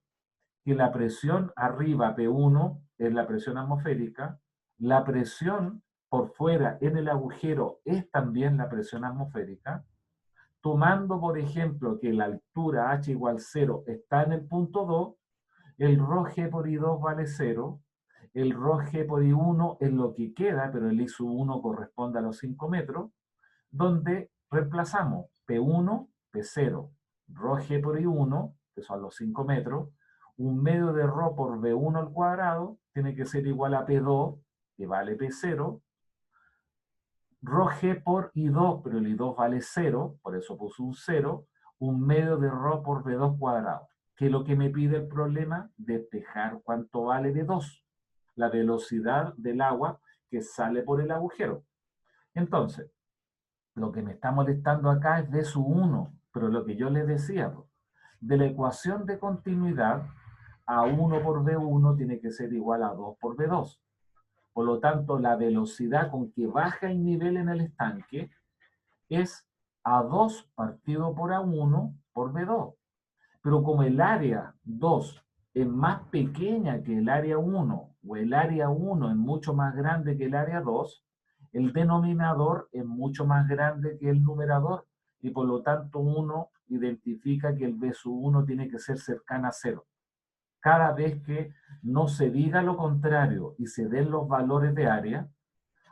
que la presión arriba P1 es la presión atmosférica, la presión por fuera en el agujero es también la presión atmosférica, tomando por ejemplo que la altura h igual 0 está en el punto 2, el rho g por i2 vale 0, el rho g por i1 es lo que queda, pero el i sub 1 corresponde a los 5 metros, donde reemplazamos P1, P0, rho g por i1, que son los 5 metros, un medio de rho por V1 al cuadrado tiene que ser igual a P2, que vale P0, rho g por i2, pero el i2 vale 0, por eso puse un 0, un medio de rho por V2 cuadrado. ¿Qué es lo que me pide el problema? Despejar cuánto vale V2, la velocidad del agua que sale por el agujero. Entonces, lo que me está molestando acá es V sub 1, pero lo que yo les decía, de la ecuación de continuidad, A1 por V1 tiene que ser igual a 2 por V2. Por lo tanto, la velocidad con que baja el nivel en el estanque es A2 partido por A1 por V2. Pero como el área 2 es más pequeña que el área 1, o el área 1 es mucho más grande que el área 2, el denominador es mucho más grande que el numerador, y por lo tanto uno identifica que el V sub 1 tiene que ser cercana a 0. Cada vez que no se diga lo contrario y se den los valores de área,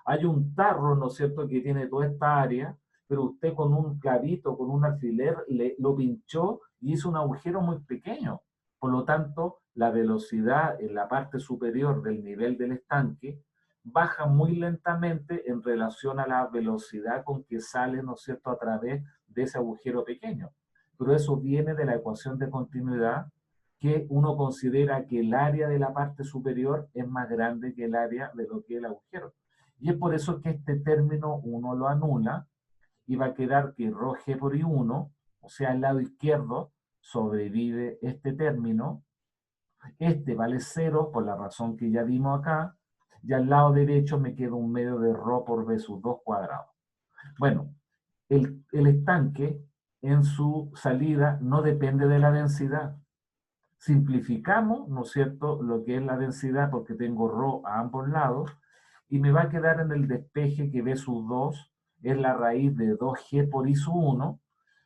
hay un tarro, ¿no es cierto?, que tiene toda esta área, pero usted con un clavito, con un alfiler, lo pinchó y hizo un agujero muy pequeño. Por lo tanto, la velocidad en la parte superior del nivel del estanque baja muy lentamente en relación a la velocidad con que sale, ¿no es cierto?, a través de ese agujero pequeño. Pero eso viene de la ecuación de continuidad, que uno considera que el área de la parte superior es más grande que el área de lo que es el agujero. Y es por eso que este término uno lo anula y va a quedar que rho g por i1, o sea, al lado izquierdo, sobrevive este término. Este vale 0 por la razón que ya vimos acá, y al lado derecho me queda un medio de rho por v sub 2 cuadrado. Bueno, el estanque en su salida no depende de la densidad. Simplificamos, ¿no es cierto?, lo que es la densidad porque tengo rho a ambos lados, y me va a quedar en el despeje que V sub 2 es la raíz de 2G por I sub 1,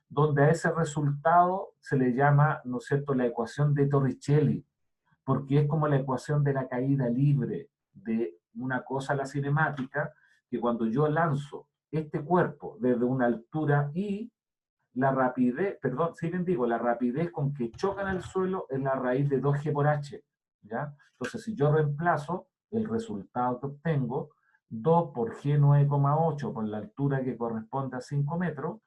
donde a ese resultado se le llama, ¿no es cierto?, la ecuación de Torricelli, porque es como la ecuación de la caída libre de una cosa a la cinemática, que cuando yo lanzo este cuerpo desde una altura I, la rapidez, perdón, si bien digo, la rapidez con que chocan al suelo es la raíz de 2G por H, ¿ya? Entonces, si yo reemplazo, el resultado que obtengo 2 por G 9,8 por la altura que corresponde a 5 metros,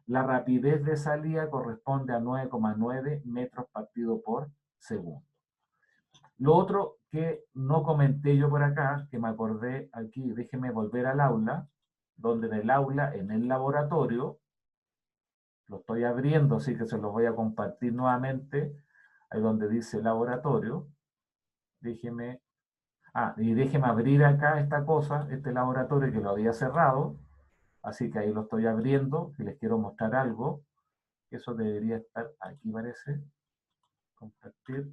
la rapidez de salida corresponde a 9,9 metros partido por segundo. Lo otro que no comenté yo por acá, que me acordé aquí, déjenme volver al aula, donde en el aula, en el laboratorio, lo estoy abriendo, así que se los voy a compartir nuevamente, ahí donde dice laboratorio, déjenme, y déjenme abrir acá esta cosa, este laboratorio que lo había cerrado, así que ahí lo estoy abriendo, que les quiero mostrar algo, eso debería estar aquí parece, compartir,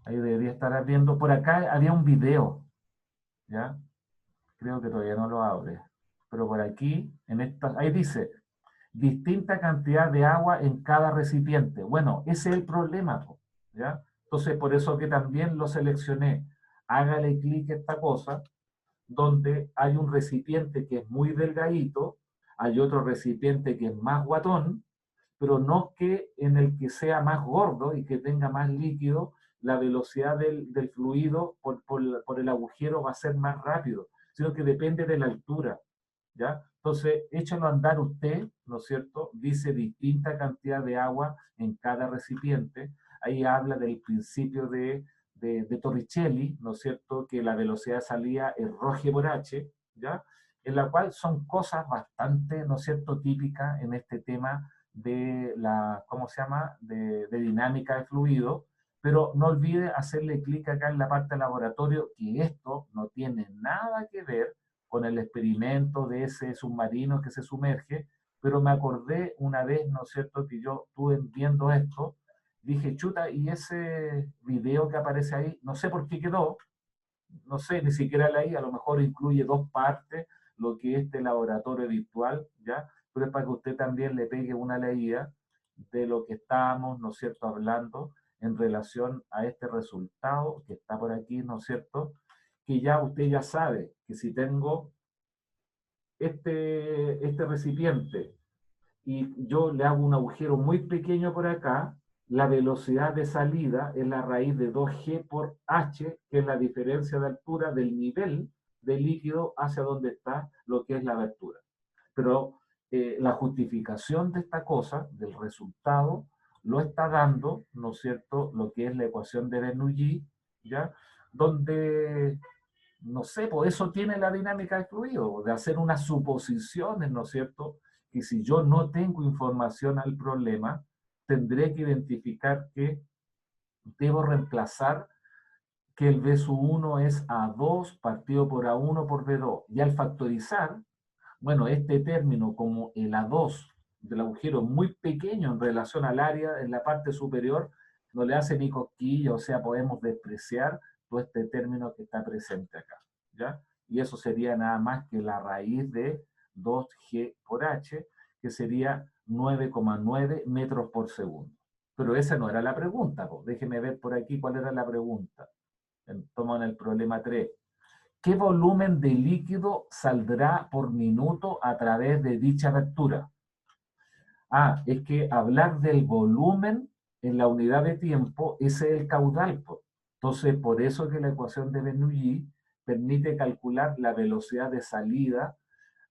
ahí debería estar abriendo, por acá había un video, ¿ya? Creo que todavía no lo abre, pero por aquí, en esta, ahí dice, distinta cantidad de agua en cada recipiente. Bueno, ese es el problema, ¿ya? Entonces, por eso que también lo seleccioné. Hágale clic a esta cosa, donde hay un recipiente que es muy delgadito, hay otro recipiente que es más guatón, pero no que en el que sea más gordo y que tenga más líquido, la velocidad del fluido por el agujero va a ser más rápido, sino que depende de la altura, ¿ya? Entonces, échalo a andar usted, ¿no es cierto? Dice distinta cantidad de agua en cada recipiente. Ahí habla del principio de Torricelli, ¿no es cierto? Que la velocidad de salida es ρ por h, ¿ya? En la cual son cosas bastante, ¿no es cierto?, típicas en este tema de la, ¿cómo se llama?, de dinámica de fluido, pero no olvide hacerle clic acá en la parte de laboratorio, que esto no tiene nada que ver con el experimento de ese submarino que se sumerge, pero me acordé una vez, ¿no es cierto?, que yo estuve viendo esto, dije, chuta, y ese video que aparece ahí, no sé por qué quedó, no sé, ni siquiera leí, a lo mejor incluye dos partes, lo que es este laboratorio virtual, ¿ya? Pero es para que usted también le pegue una leída de lo que estábamos, ¿no es cierto?, hablando en relación a este resultado que está por aquí, ¿no es cierto?, que ya usted ya sabe que si tengo este recipiente y yo le hago un agujero muy pequeño por acá, la velocidad de salida es la raíz de 2G por H, que es la diferencia de altura del nivel del líquido hacia donde está lo que es la abertura. Pero la justificación de esta cosa, del resultado, lo está dando, ¿no es cierto?, lo que es la ecuación de Bernoulli, ¿ya? Donde no sé, pues eso tiene la dinámica de fluido, de hacer unas suposiciones, ¿no es cierto? Que si yo no tengo información al problema, tendré que identificar que debo reemplazar que el B sub 1 es A2 partido por A1 por B2. Y al factorizar, bueno, este término como el A2 del agujero muy pequeño en relación al área en la parte superior, no le hace ni cosquilla, o sea, podemos despreciar todo este término que está presente acá, ¿ya? Y eso sería nada más que la raíz de 2G por H, que sería 9,9 metros por segundo. Pero esa no era la pregunta, pues. Déjeme ver por aquí cuál era la pregunta. Tomo en el problema 3. ¿Qué volumen de líquido saldrá por minuto a través de dicha abertura? Es que hablar del volumen en la unidad de tiempo, ese es el caudal. Entonces, por eso que la ecuación de Bernoulli permite calcular la velocidad de salida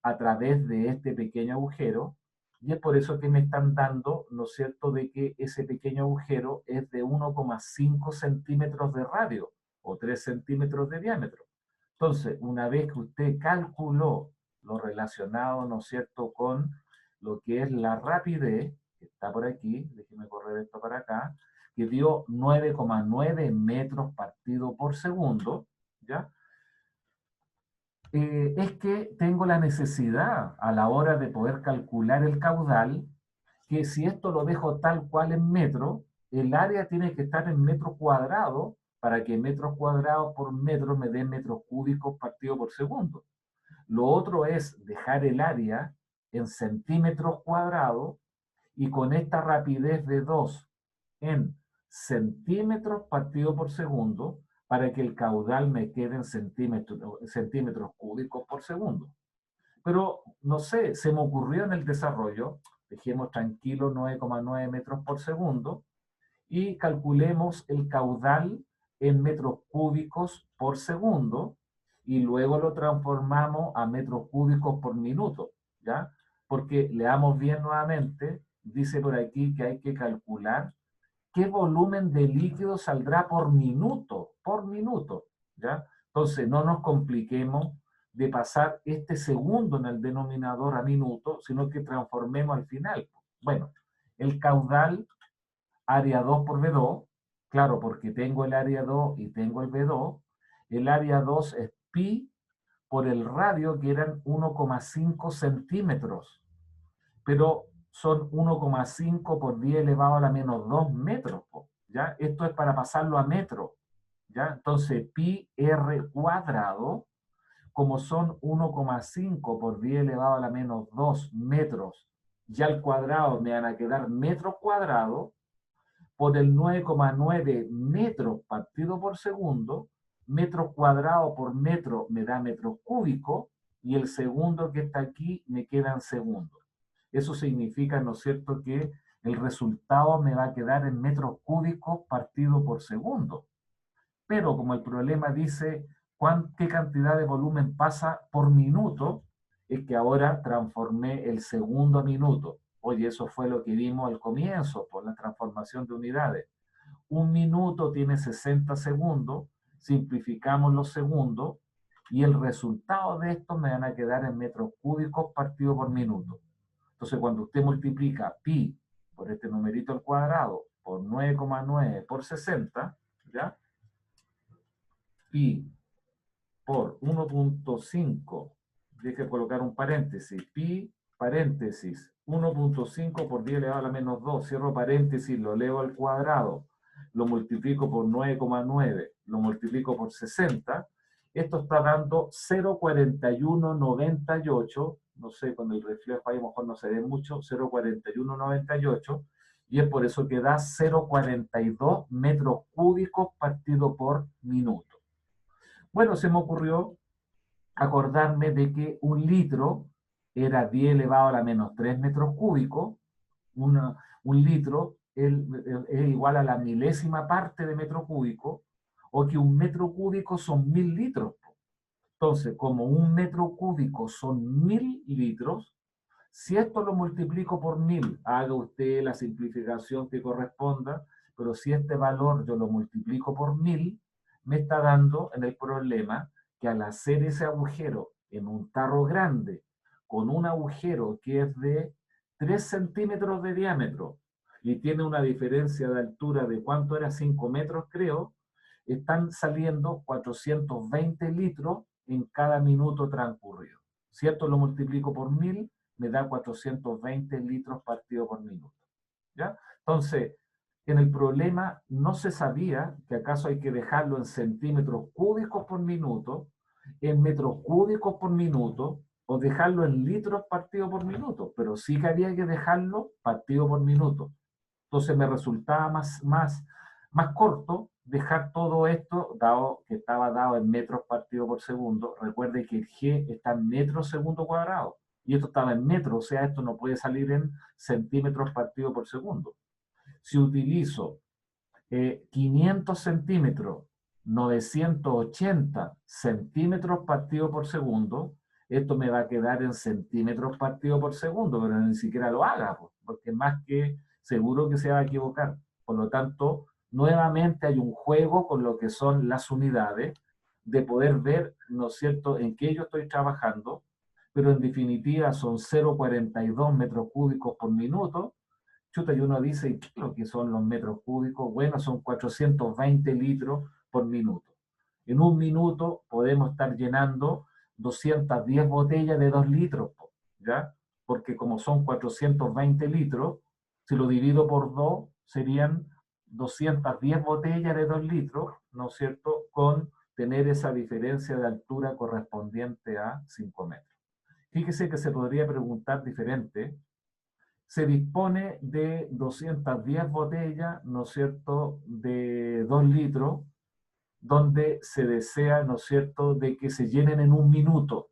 a través de este pequeño agujero, y es por eso que me están dando, ¿no es cierto?, de que ese pequeño agujero es de 1,5 centímetros de radio, o 3 centímetros de diámetro. Entonces, una vez que usted calculó lo relacionado, ¿no es cierto?, con lo que es la rapidez, que está por aquí, déjeme correr esto para acá, que dio 9,9 metros partido por segundo, ¿ya? Es que tengo la necesidad a la hora de poder calcular el caudal, que si esto lo dejo tal cual en metro, el área tiene que estar en metros cuadrados para que metros cuadrados por metro me den metros cúbicos partido por segundo. Lo otro es dejar el área en centímetros cuadrados y con esta rapidez de 2 en centímetros partido por segundo para que el caudal me quede en centímetros cúbicos por segundo. Pero, no sé, se me ocurrió en el desarrollo, dejemos tranquilo 9,9 metros por segundo, y calculemos el caudal en metros cúbicos por segundo, y luego lo transformamos a metros cúbicos por minuto, ¿ya? Porque leamos bien nuevamente, dice por aquí que hay que calcular qué volumen de líquido saldrá por minuto, ¿ya? Entonces, no nos compliquemos de pasar este segundo en el denominador a minuto, sino que transformemos al final. Bueno, el caudal área 2 por B2, claro, porque tengo el área 2 y tengo el B2, el área 2 es pi por el radio, que eran 1,5 centímetros, pero son 1,5 por 10 elevado a la menos 2 metros, ¿ya? Esto es para pasarlo a metro, ¿ya? Entonces, pi r cuadrado, como son 1,5 por 10 elevado a la menos 2 metros, ya al cuadrado me van a quedar metros cuadrados, por el 9,9 metros partido por segundo, metros cuadrados por metro me da metros cúbicos, y el segundo que está aquí me queda en segundos. Eso significa, ¿no es cierto?, que el resultado me va a quedar en metros cúbicos partido por segundo. Pero como el problema dice qué cantidad de volumen pasa por minuto, es que ahora transformé el segundo a minuto. Oye, eso fue lo que vimos al comienzo, por la transformación de unidades. Un minuto tiene 60 segundos, simplificamos los segundos, y el resultado de esto me van a quedar en metros cúbicos partido por minuto. Entonces, cuando usted multiplica pi por este numerito al cuadrado por 9,9 por 60, ¿ya? Pi por 1,5, deje colocar un paréntesis, pi, paréntesis, 1,5 por 10 elevado a la menos 2, cierro paréntesis, lo elevo al cuadrado, lo multiplico por 9,9, lo multiplico por 60, esto está dando 0,4198, no sé, con el reflejo ahí a lo mejor no se ve mucho, 0,4198, y es por eso que da 0,42 metros cúbicos partido por minuto. Bueno, se me ocurrió acordarme de que un litro era 10 elevado a la menos 3 metros cúbicos. Un litro es igual a la milésima parte de metro cúbico, o que un metro cúbico son 1000 litros. Entonces, como un metro cúbico son 1000 litros, si esto lo multiplico por 1000, haga usted la simplificación que corresponda, pero si este valor yo lo multiplico por 1000, me está dando en el problema que al hacer ese agujero en un tarro grande, con un agujero que es de 3 centímetros de diámetro, y tiene una diferencia de altura de ¿cuánto era? 5 metros, creo, están saliendo 420 litros en cada minuto transcurrido. Si esto lo multiplico por 1000, me da 420 litros partido por minuto, ¿ya? Entonces, en el problema no se sabía que acaso hay que dejarlo en centímetros cúbicos por minuto, en metros cúbicos por minuto, o dejarlo en litros partido por minuto, pero sí que había que dejarlo partido por minuto. Entonces me resultaba más corto dejar todo esto, dado que estaba dado en metros partido por segundo. Recuerde que el G está en metros segundo cuadrado, y esto estaba en metros, o sea, esto no puede salir en centímetros partido por segundo. Si utilizo 500 centímetros, 980 centímetros partido por segundo, esto me va a quedar en centímetros partido por segundo, pero ni siquiera lo haga, porque más que seguro que se va a equivocar. Por lo tanto, nuevamente hay un juego con lo que son las unidades, de poder ver, ¿no es cierto?, en qué yo estoy trabajando, pero en definitiva son 0,42 metros cúbicos por minuto. Chuta, y uno dice, ¿qué es lo que son los metros cúbicos? Bueno, son 420 litros por minuto. En un minuto podemos estar llenando 210 botellas de 2 litros, ¿ya? Porque como son 420 litros, si lo divido por 2, serían 210 botellas de 2 litros, ¿no es cierto?, con tener esa diferencia de altura correspondiente a 5 metros. Fíjese que se podría preguntar diferente. Se dispone de 210 botellas, ¿no es cierto?, de 2 litros, donde se desea, ¿no es cierto?, de que se llenen en un minuto.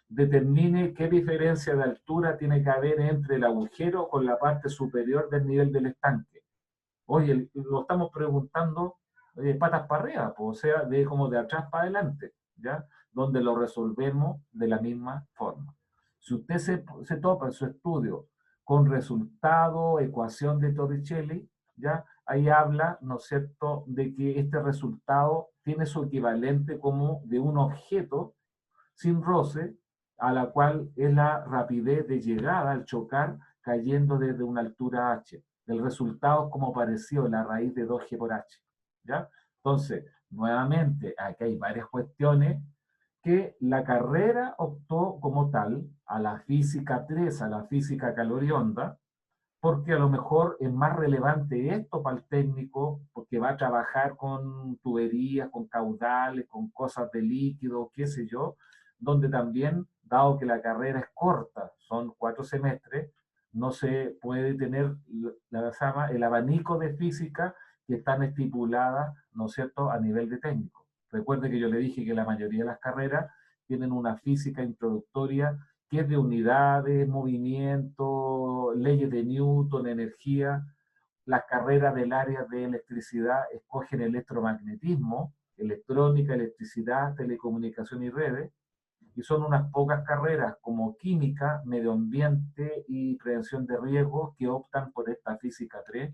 Determine qué diferencia de altura tiene que haber entre el agujero con la parte superior del nivel del estanque. Oye, lo estamos preguntando patas para arriba, o sea, como de atrás para adelante, ¿ya? donde lo resolvemos de la misma forma. Si usted se topa en su estudio con resultado, ecuación de Torricelli, ¿ya? Ahí habla, ¿no es cierto?, de que este resultado tiene su equivalente como de un objeto sin roce, a la cual es la rapidez de llegada al chocar cayendo desde una altura h. El resultado es como pareció la raíz de 2g por h. ¿Ya? Entonces, nuevamente, aquí hay varias cuestiones que la carrera optó como tal a la física 3, a la física calor-onda, porque a lo mejor es más relevante esto para el técnico, porque va a trabajar con tuberías, con caudales, con cosas de líquido, qué sé yo, donde también, dado que la carrera es corta, son 4 semestres, no se puede tener el abanico de física que están estipuladas, ¿no es cierto?, a nivel de técnico. Recuerde que yo le dije que la mayoría de las carreras tienen una física introductoria que es de unidades, movimiento, leyes de Newton, energía. Las carreras del área de electricidad escogen electromagnetismo, electrónica, electricidad, telecomunicación y redes, y son unas pocas carreras como química, medio ambiente y prevención de riesgos que optan por esta física 3,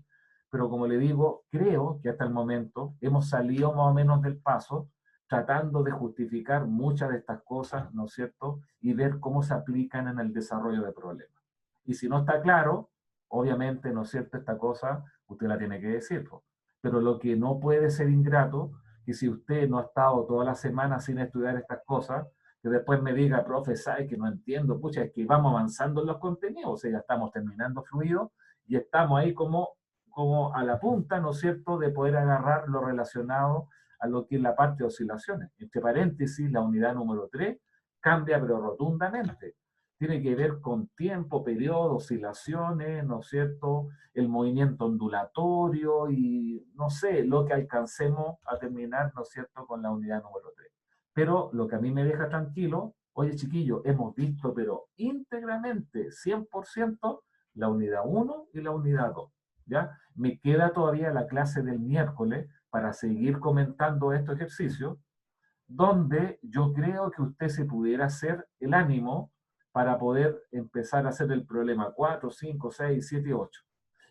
pero como le digo, creo que hasta el momento hemos salido más o menos del paso, tratando de justificar muchas de estas cosas, ¿no es cierto?, y ver cómo se aplican en el desarrollo de problemas. Y si no está claro, obviamente, ¿no es cierto?, esta cosa usted la tiene que decir, ¿no? Pero lo que no puede ser ingrato, que si usted no ha estado toda la semana sin estudiar estas cosas, que después me diga, profe, ¿sabe que no entiendo? Pucha, es que vamos avanzando en los contenidos, o sea, ya estamos terminando fluido y estamos ahí como a la punta, ¿no es cierto?, de poder agarrar lo relacionado a lo que es la parte de oscilaciones. Entre paréntesis, la unidad número 3 cambia pero rotundamente. Tiene que ver con tiempo, periodo, oscilaciones, ¿no es cierto?, el movimiento ondulatorio y, no sé, lo que alcancemos a terminar, ¿no es cierto?, con la unidad número 3. Pero lo que a mí me deja tranquilo, oye chiquillos, hemos visto pero íntegramente, 100%, la unidad 1 y la unidad 2. ¿Ya? Me queda todavía la clase del miércoles para seguir comentando estos ejercicios, donde yo creo que usted se pudiera hacer el ánimo para poder empezar a hacer el problema 4, 5, 6, 7 y 8.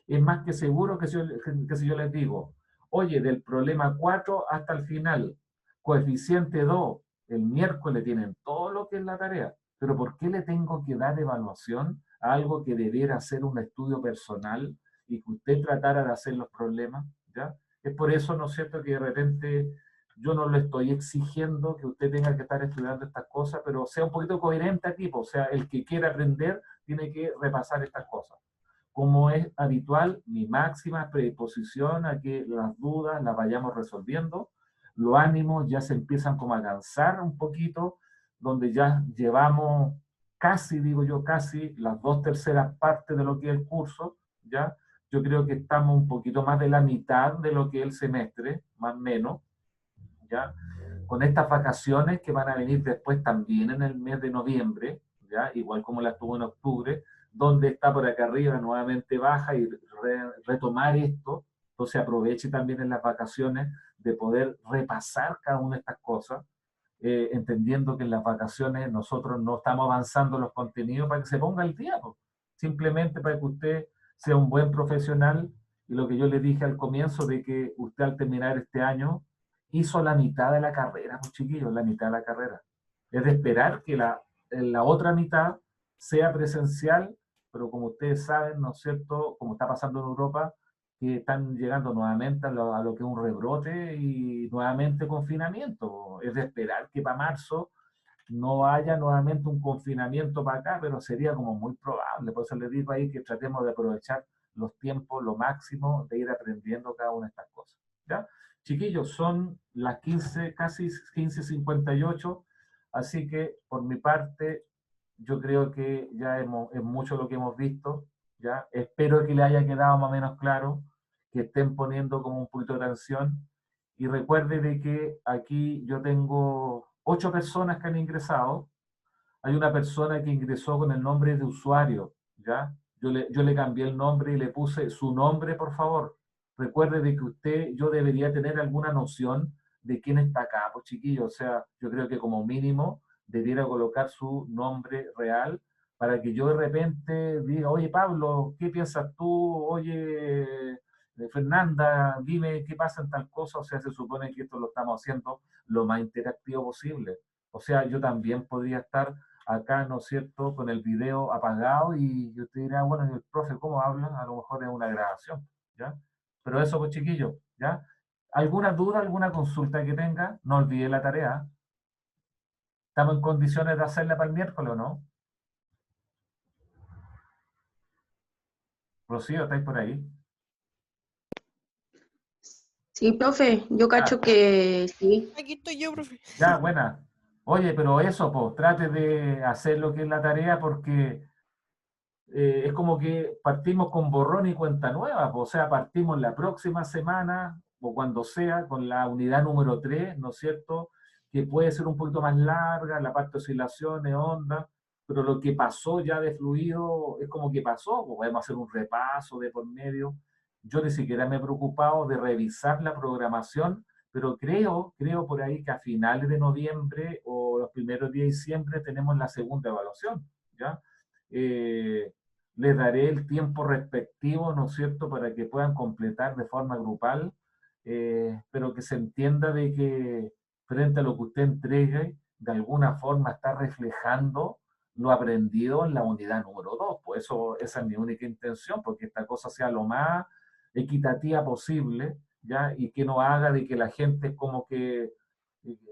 Es más que seguro que si yo les digo, oye, del problema 4 hasta el final, coeficiente 2, el miércoles tienen todo lo que es la tarea, pero ¿por qué le tengo que dar evaluación a algo que debiera ser un estudio personal y que usted tratara de hacer los problemas? ¿Ya? Es por eso, ¿no es cierto?, que de repente yo no le estoy exigiendo que usted tenga que estar estudiando estas cosas, pero sea un poquito coherente aquí, o sea, el que quiera aprender tiene que repasar estas cosas. Como es habitual, mi máxima predisposición a que las dudas las vayamos resolviendo. Los ánimos ya se empiezan como a cansar un poquito, donde ya llevamos casi, digo yo, casi las 2/3 partes de lo que es el curso, ¿ya? Yo creo que estamos un poquito más de la mitad de lo que es el semestre, más o menos, ¿ya? Con estas vacaciones que van a venir después también en el mes de noviembre, ¿ya? Igual como las tuvo en octubre, donde está por acá arriba nuevamente baja y retomar esto, entonces aproveche también en las vacaciones de poder repasar cada una de estas cosas, entendiendo que en las vacaciones nosotros no estamos avanzando los contenidos para que se ponga el día, pues. Simplemente para que usted sea un buen profesional, y lo que yo le dije al comienzo de que usted al terminar este año hizo la mitad de la carrera, pues chiquillos, la mitad de la carrera. Es de esperar que la otra mitad sea presencial, pero como ustedes saben, ¿no es cierto?, como está pasando en Europa, que están llegando nuevamente a lo que es un rebrote y nuevamente confinamiento. Es de esperar que para marzo no haya nuevamente un confinamiento para acá, pero sería como muy probable. Por eso les digo ahí que tratemos de aprovechar los tiempos lo máximo de ir aprendiendo cada una de estas cosas. ¿Ya? Chiquillos, son las 15, casi 15:58, así que por mi parte yo creo que ya es mucho lo que hemos visto, ¿ya? Espero que les haya quedado más o menos claro, que estén poniendo como un poquito de atención, y recuerde de que aquí yo tengo 8 personas que han ingresado. Hay una persona que ingresó con el nombre de usuario, ¿ya? Yo le cambié el nombre y le puse su nombre, por favor. Recuerde de que yo debería tener alguna noción de quién está acá, pues chiquillo. O sea, yo creo que como mínimo debiera colocar su nombre real para que yo de repente diga, oye Pablo, ¿qué piensas tú? Oye Fernanda, dime qué pasa en tal cosa. O sea, se supone que esto lo estamos haciendo lo más interactivo posible. O sea, yo también podría estar acá, ¿no es cierto?, con el video apagado y usted dirá, bueno, ¿y el profe cómo habla? A lo mejor es una grabación, ¿ya? Pero eso, pues chiquillos, ¿ya? ¿Alguna duda, alguna consulta que tenga? No olvide la tarea. ¿Estamos en condiciones de hacerla para el miércoles o no? Rocío, ¿estáis por ahí? Sí, profe, yo cacho que sí. Aquí estoy yo, profe. Ya, buena. Oye, pero eso, pues, trate de hacer lo que es la tarea porque es como que partimos con borrón y cuenta nueva, pues, o sea, partimos la próxima semana o cuando sea con la unidad número 3, ¿no es cierto? Que puede ser un poquito más larga, la parte de oscilaciones, ondas, pero lo que pasó ya de fluido es como que pasó, pues podemos hacer un repaso de por medio. Yo ni siquiera me he preocupado de revisar la programación, pero creo por ahí que a finales de noviembre o los primeros días de diciembre tenemos la segunda evaluación, ¿ya? Les daré el tiempo respectivo, ¿no es cierto?, para que puedan completar de forma grupal, pero que se entienda de que frente a lo que usted entregue, de alguna forma está reflejando lo aprendido en la unidad número 2. Pues eso, esa es mi única intención, porque esta cosa sea lo más equitativa posible, ¿ya? Y que no haga de que la gente como que,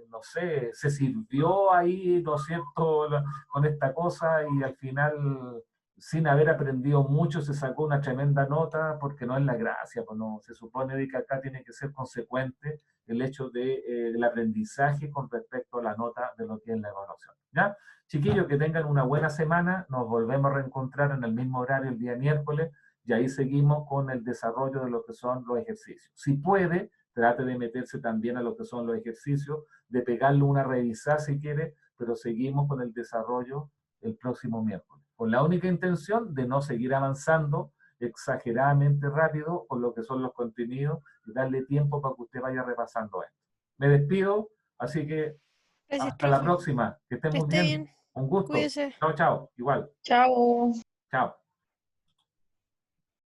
no sé, se sirvió ahí, ¿no es cierto?, con esta cosa y al final sin haber aprendido mucho, se sacó una tremenda nota porque no es la gracia, pues no, se supone de que acá tiene que ser consecuente el hecho del aprendizaje con respecto a la nota de lo que es la evaluación. ¿Ya? Chiquillos, que tengan una buena semana, nos volvemos a reencontrar en el mismo horario el día miércoles y ahí seguimos con el desarrollo de lo que son los ejercicios. Si puede, trate de meterse también a lo que son los ejercicios, de pegarle una revisada si quiere, pero seguimos con el desarrollo el próximo miércoles, con la única intención de no seguir avanzando exageradamente rápido con lo que son los contenidos y darle tiempo para que usted vaya repasando esto. Me despido, así que Gracias, hasta la profe. próxima. Que estén Que muy esté bien. bien. Un gusto. Cuídese. Chao, chao. Igual. Chao. Chao.